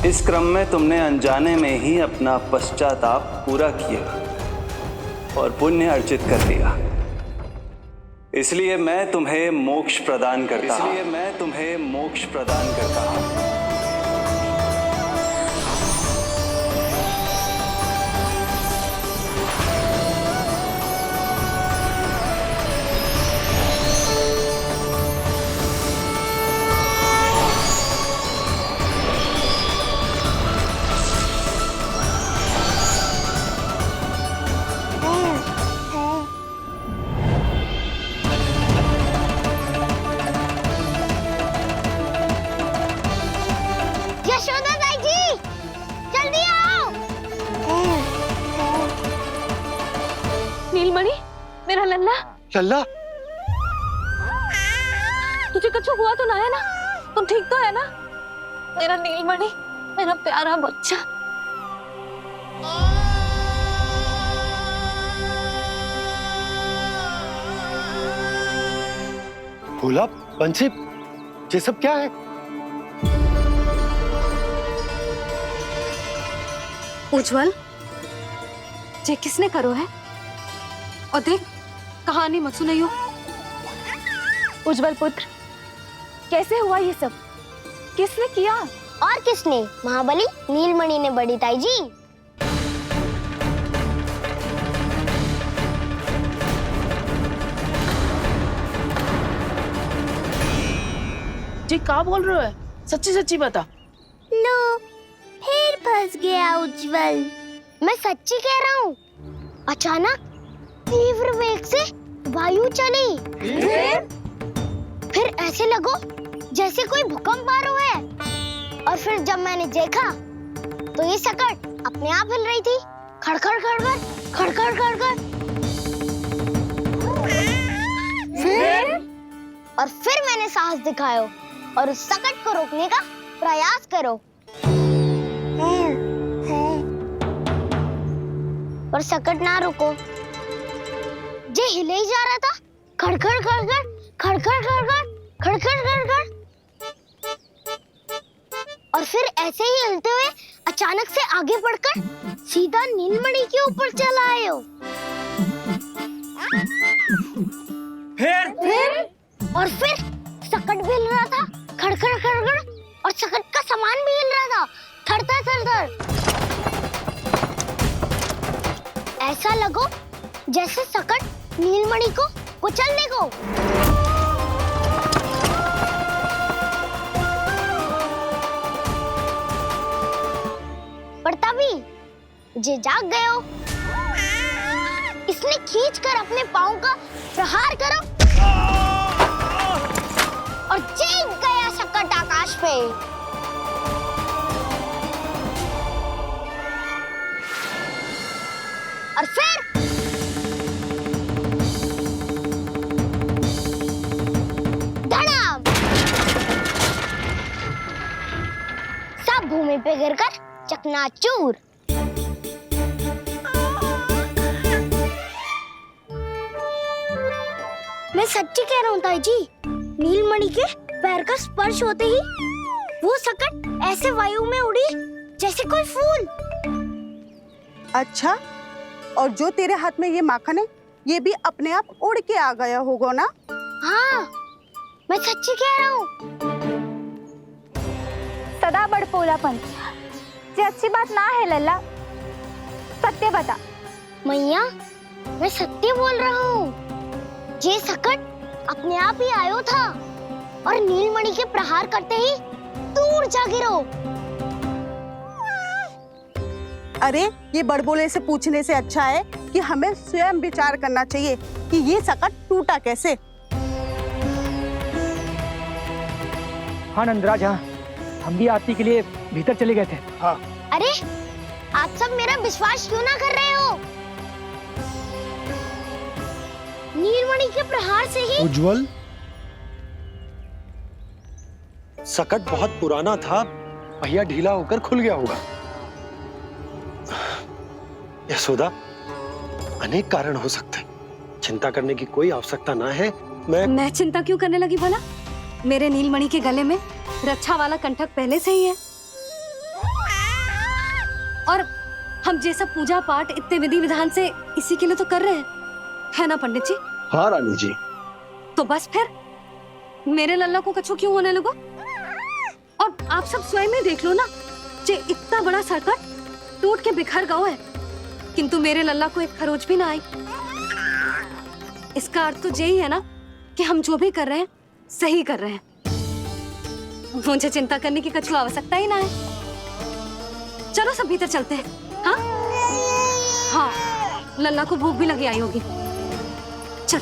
इस क्रम में तुमने अनजाने में ही अपना पश्चाताप पूरा किया और पुण्य अर्जित कर लिया। इसलिए मैं तुम्हें मोक्ष प्रदान करता हूं। इसलिए मैं तुम्हें मोक्ष प्रदान करता हूं। मेरा लल्ला, लल्ला, तुझे कुछ हुआ तो ना है ना? तुम ठीक तो है ना? मेरा नीलमणि, मेरा प्यारा बच्चा। भोला, बंसी, ये सब क्या है? उज्जवल, ये किसने करो है? और देख, कहानी मत सुनाइयो। उज्जवल पुत्र, कैसे हुआ ये सब? किसने किया? और किसने? महाबली नीलमणि ने, बड़ी ताई जी। जी क्या बोल रहे हो? सच्ची सच्ची बता। लो, फिर फंस गया उज्जवल। मैं सच्ची कह रहा हूँ। अचानक तीव्र वेग से वायु चली। फिर ऐसे लगो जैसे कोई भूकंप आ रहा है। और फिर जब मैंने देखा तो ये सकट अपने आप हिल रही थी, खड़खड़ खड़खड़ खड़खड़ खड़खड़। फिर मैंने साहस दिखाया और उस सकट को रोकने का प्रयास करो, पर सकट ना रुको। जे हिले ही जा रहा था, खड़खड़ खड़खड़ खड़खड़ खड़खड़ खड़खड़ खड़खड़। और फिर ऐसे ही हिलते हुए अचानक से आगे बढ़कर सीधा नीलमणि के ऊपर चला आए हो। और फिर सकट भी हिल रहा था, खड़खड़ खड़खड़, और सकट का सामान भी हिल रहा था, थरथर थरथर। ऐसा लगो जैसे सकट नीलमणि को कुचलने को। पर तभी जे जाग गए हो। इसने खींचकर अपने पांव का प्रहार करो और जीत गया सकट आकाश पे। और फिर धड़ाम, सब भूमि पे गिरकर चकनाचूर। मैं सच्ची कह रहा हूँ ताई जी, नीलमणि के पैर का स्पर्श होते ही वो सकट ऐसे वायु में उड़ी जैसे कोई फूल। अच्छा, और जो तेरे हाथ में ये माखन है, ये भी अपने आप उड़ के आ गया होगा ना? हाँ, मैं सच्ची कह रहा हूँ। सदा बड़पोलापन ये अच्छी बात ना है लल्ला, सत्य बता। मैया, मैं सत्य बोल रहा हूँ। ये सकट अपने आप ही आयो था और नीलमणि के प्रहार करते ही दूर जा गिरो। अरे ये बड़बोले से पूछने से अच्छा है कि हमें स्वयं विचार करना चाहिए कि ये सकट टूटा कैसे। हाँ नंदराज, हाँ हम भी आरती के लिए भीतर चले गए थे। हाँ। अरे आप सब मेरा विश्वास क्यों ना कर रहे हो? नीलमणि के प्रहार से ही उज्जवल, सकट बहुत पुराना था, भैया ढीला होकर खुल गया होगा। यशोदा, अनेक कारण हो सकते हैं, चिंता करने की कोई आवश्यकता ना है। मैं चिंता क्यों करने लगी भला? मेरे नीलमणि के गले में रक्षा वाला कंठक पहले से ही है, और हम ये सब पूजा पाठ इतने विधि विधान से इसी के लिए तो कर रहे हैं, है ना पंडित जी? हाँ रानी जी। तो बस फिर मेरे लल्ला को कछु क्यों होने लगा? और आप सब स्वयं ही देख लो ना, जे इतना बड़ा संकट टूट के बिखर गया है, किंतु मेरे लल्ला को एक खरोच भी ना आई। इसका अर्थ तो यही है ना कि हम जो भी कर रहे हैं सही कर रहे हैं। मुझे चिंता करने की कछु आवश्यकता ही ना है। चलो सब भीतर चलते हैं। हाँ हाँ, लल्ला को भूख भी लगी आई होगी। चल।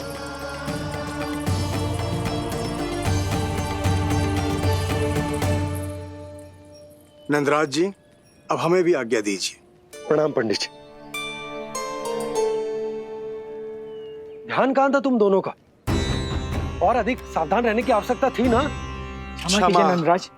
नंदराज जी, अब हमें भी आज्ञा दीजिए। प्रणाम पंडित जी। ध्यान कहाँ था तुम दोनों का? और अधिक सावधान रहने की आवश्यकता थी ना? क्षमा कीजिए नंदराज।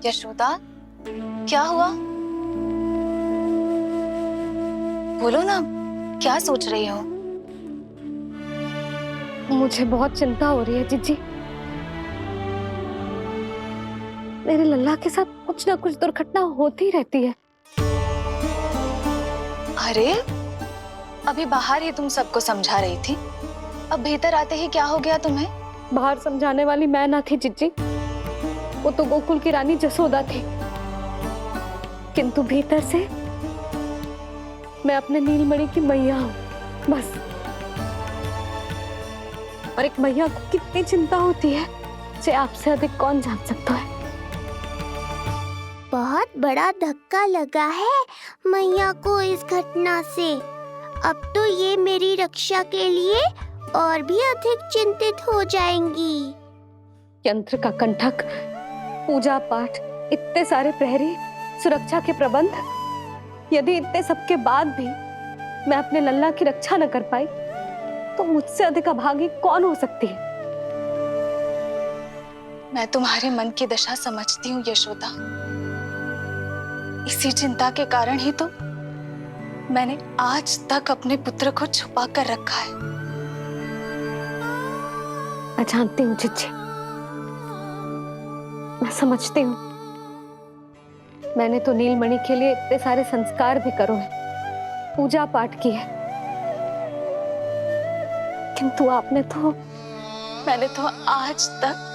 यशोदा, क्या हुआ? बोलो ना, क्या सोच रही हो? मुझे बहुत चिंता हो रही है जीजी। मेरे लल्ला के साथ कुछ ना कुछ दुर्घटना होती रहती है। अरे, अभी बाहर ही तुम सबको समझा रही थी, अब भीतर आते ही क्या हो गया तुम्हें? बाहर समझाने वाली मैं ना थी जीजी, वो तो गोकुल की रानी जसोदा थी, किंतु भीतर से मैं अपने नीलमणि की मैया हूँ, बस। और एक मैया को कितनी चिंता होती है, जे आपसे अधिक कौन जान सकता है। बहुत बड़ा धक्का लगा है मैया को इस घटना से। अब तो ये मेरी रक्षा के लिए और भी अधिक चिंतित हो जाएंगी। यंत्र का कंठक, पूजा पाठ, इतने सारे प्रहरी, सुरक्षा के प्रबंध, यदि इतने सबके बाद भी मैं अपने लल्ला की रक्षा न कर पाई तो मुझसे अधिक अभागी कौन हो सकती है? मैं तुम्हारे मन की दशा समझती हूँ यशोदा। इसी चिंता के कारण ही तो मैंने आज तक अपने पुत्र को छुपा कर रखा है। मैं जानती हूँ जीजी, मैं समझती हूँ। मैंने तो नीलमणि के लिए इतने सारे संस्कार भी करो है, पूजा पाठ की है, किंतु मैंने तो आज तक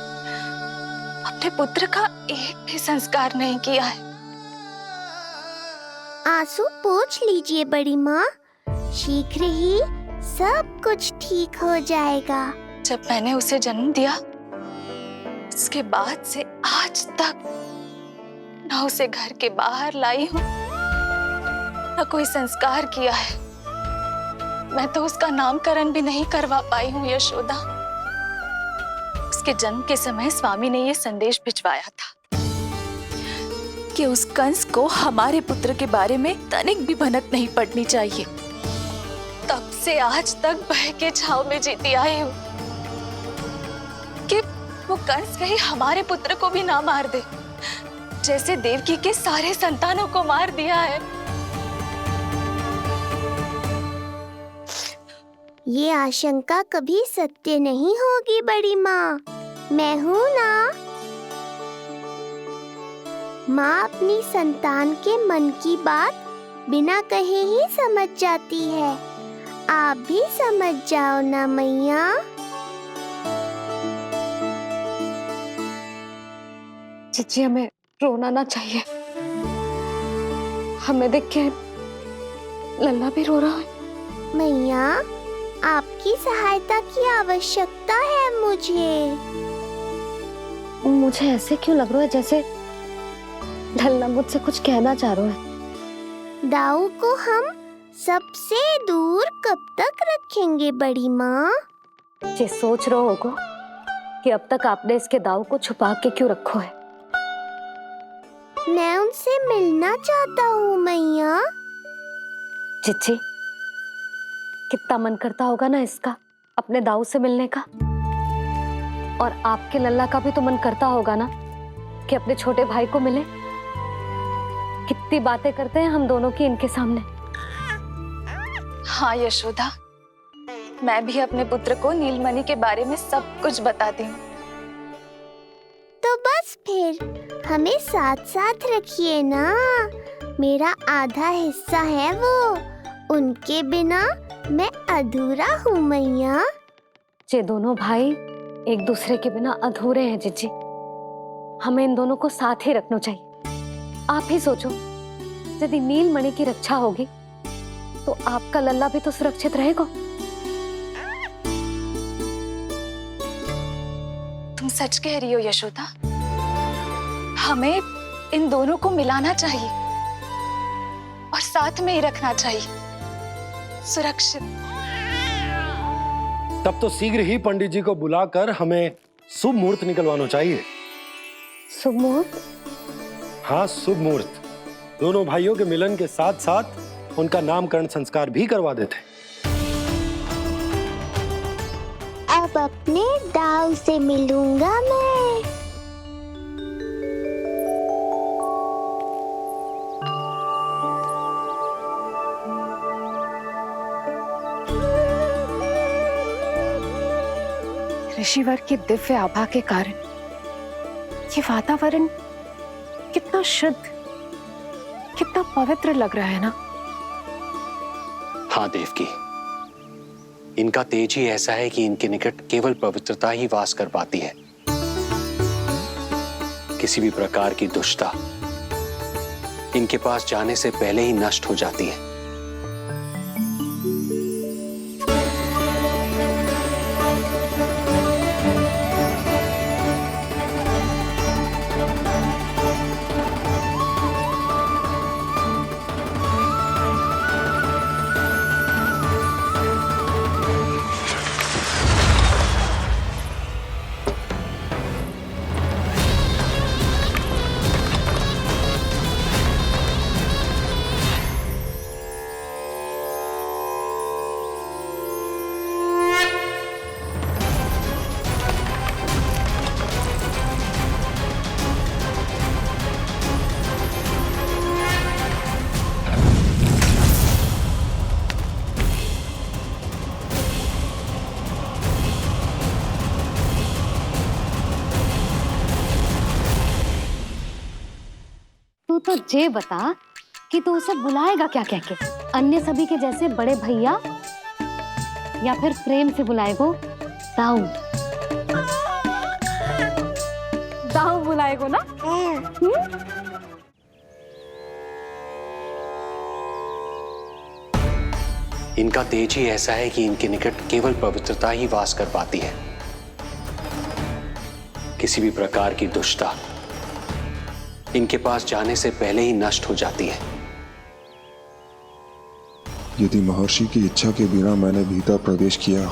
अपने पुत्र का एक भी संस्कार नहीं किया है। आंसू पोंछ लीजिए बड़ी माँ, शीघ्र ही सब कुछ ठीक हो जाएगा। जब मैंने उसे जन्म दिया, उसके बाद से आज तक न उसे घर के बाहर लाई हूँ, न कोई संस्कार किया है। मैं तो उसका नामकरण भी नहीं करवा पाई हूँ यशोदा। उसके जन्म के समय स्वामी ने यह संदेश भिजवाया था कि उस कंस को हमारे पुत्र के बारे में तनिक भी भनक नहीं पड़नी चाहिए। तब से आज तक भय के छाव में जीती आई हूँ कि वो कंस कहीं हमारे पुत्र को भी ना मार दे, जैसे देवकी के सारे संतानों को मार दिया है। ये आशंका कभी सत्य नहीं होगी बड़ी माँ, मैं हूँ ना। माँ अपनी संतान के मन की बात बिना कहे ही समझ जाती है। आप भी समझ जाओ ना मैया। जीजी हमें रोना ना चाहिए। हमें देख के लल्ला भी रो रहा है। मैया, आपकी सहायता की आवश्यकता है मुझे। मुझे ऐसे क्यों लग रहा है जैसे लल्ला मुझसे कुछ कहना चाह रहा है। दाऊ को हम सबसे दूर कब तक रखेंगे बड़ी माँ? ये सोच रहे होगो कि अब तक आपने इसके दाऊ को छुपा के क्यों रखो है। मैं उनसे मिलना चाहता हूँ मैया। चिच्ची, कितना मन करता होगा ना इसका अपने दाऊ से मिलने का। और आपके लल्ला का भी तो मन करता होगा ना कि अपने छोटे भाई को मिले। कितनी बातें करते हैं हम दोनों की इनके सामने। हाँ यशोदा, मैं भी अपने पुत्र को नीलमणि के बारे में सब कुछ बताती हूँ। तो बस फिर हमें साथ साथ रखिए ना। मेरा आधा हिस्सा है वो, उनके बिना मैं अधूरा हूँ मैया। ये दोनों भाई एक दूसरे के बिना अधूरे हैं जीजी। हमें इन दोनों को साथ ही रखना चाहिए। आप ही सोचो, यदि नीलमणि की रक्षा होगी तो आपका लल्ला भी तो सुरक्षित रहेगा। तुम सच कह रही हो यशोदा। हमें इन दोनों को मिलाना चाहिए और साथ में ही रखना चाहिए, सुरक्षित। तब तो शीघ्र ही पंडित जी को बुलाकर हमें शुभ मुहूर्त निकलवाना चाहिए। शुभ मुहूर्त? हाँ, शुभ मुहूर्त। दोनों भाइयों के मिलन के साथ साथ उनका नामकरण संस्कार भी करवा देते। अब अपने दाऊ से मिलूंगा मैं। ऋषिवर की दिव्य आभा के कारण ये वातावरण कितना शुद्ध, कितना पवित्र लग रहा है ना। हाँ देवकी, इनका तेज ही ऐसा है कि इनके निकट केवल पवित्रता ही वास कर पाती है। किसी भी प्रकार की दुष्टता इनके पास जाने से पहले ही नष्ट हो जाती है। तो ये बता कि तू उसे बुलाएगा क्या कह के? अन्य सभी के जैसे बड़े भैया या फिर प्रेम से बुलाएगो दाऊ? दाऊ बुलाएगो ना? इनका तेज ही ऐसा है कि इनके निकट केवल पवित्रता ही वास कर पाती है। किसी भी प्रकार की दुष्टता इनके पास जाने से पहले ही नष्ट हो जाती है। यदि महर्षि की इच्छा के बिना मैंने भीतर प्रवेश किया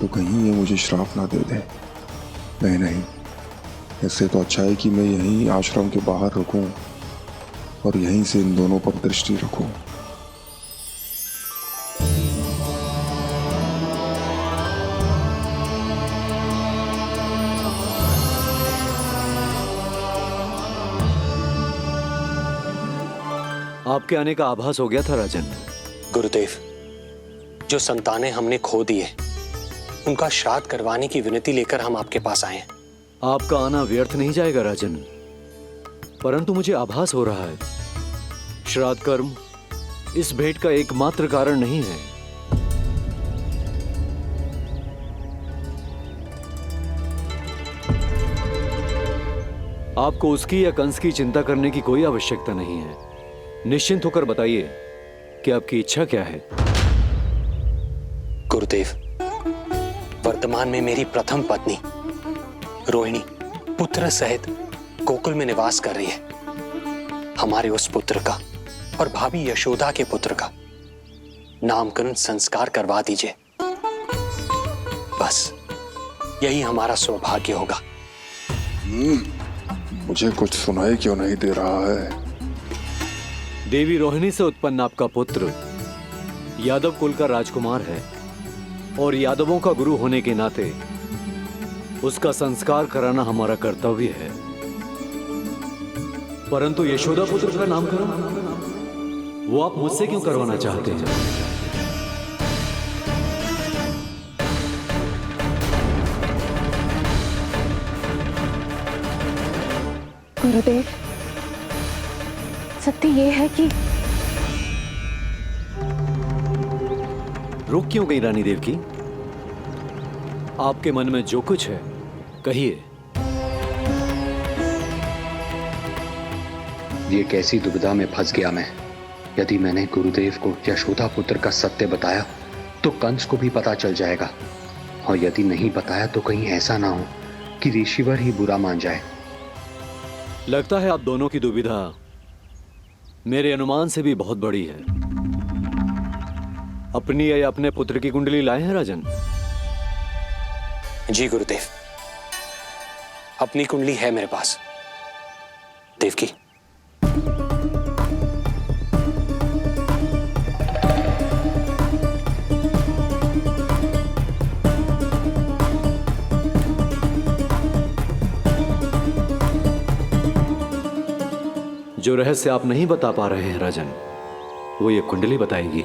तो कहीं ये मुझे श्राप ना दे दे। नहीं, इससे तो अच्छा है कि मैं यहीं आश्रम के बाहर रुकूं और यहीं से इन दोनों पर दृष्टि रखूं। आपके आने का आभास हो गया था राजन। गुरुदेव, जो संतानें हमने खो दी है, उनका श्राद्ध करवाने की विनती लेकर हम आपके पास आए हैं। आपका आना व्यर्थ नहीं जाएगा राजन, परंतु मुझे आभास हो रहा है श्राद्ध कर्म इस भेंट का एकमात्र कारण नहीं है। आपको उसकी या कंस की चिंता करने की कोई आवश्यकता नहीं है। निश्चिंत होकर बताइए कि आपकी इच्छा क्या है। गुरुदेव, वर्तमान में मेरी प्रथम पत्नी रोहिणी पुत्र सहित गोकुल में निवास कर रही है। हमारे उस पुत्र का और भाभी यशोदा के पुत्र का नामकरण संस्कार करवा दीजिए। बस यही हमारा सौभाग्य होगा। मुझे कुछ सुनाई क्यों नहीं दे रहा है? देवी रोहिणी से उत्पन्न आपका पुत्र यादव कुल का राजकुमार है और यादवों का गुरु होने के नाते उसका संस्कार कराना हमारा कर्तव्य है। परंतु यशोदा पुत्र का नामकरण वो आप मुझसे क्यों करवाना चाहते हैं? गुरुदेव, सत्य ये है कि रुक क्यों गई रानी देवकी? आपके मन में जो कुछ है कहिए। ये कैसी दुविधा में फंस गया मैं। यदि मैंने गुरुदेव को यशोदा पुत्र का सत्य बताया तो कंस को भी पता चल जाएगा, और यदि नहीं बताया तो कहीं ऐसा ना हो कि ऋषिवर ही बुरा मान जाए। लगता है आप दोनों की दुविधा मेरे अनुमान से भी बहुत बड़ी है। अपनी या अपने पुत्र की कुंडली लाए हैं राजन? जी गुरुदेव, अपनी कुंडली है मेरे पास। देवकी, जो रहस्य आप नहीं बता पा रहे हैं राजन, वो ये कुंडली बताएगी।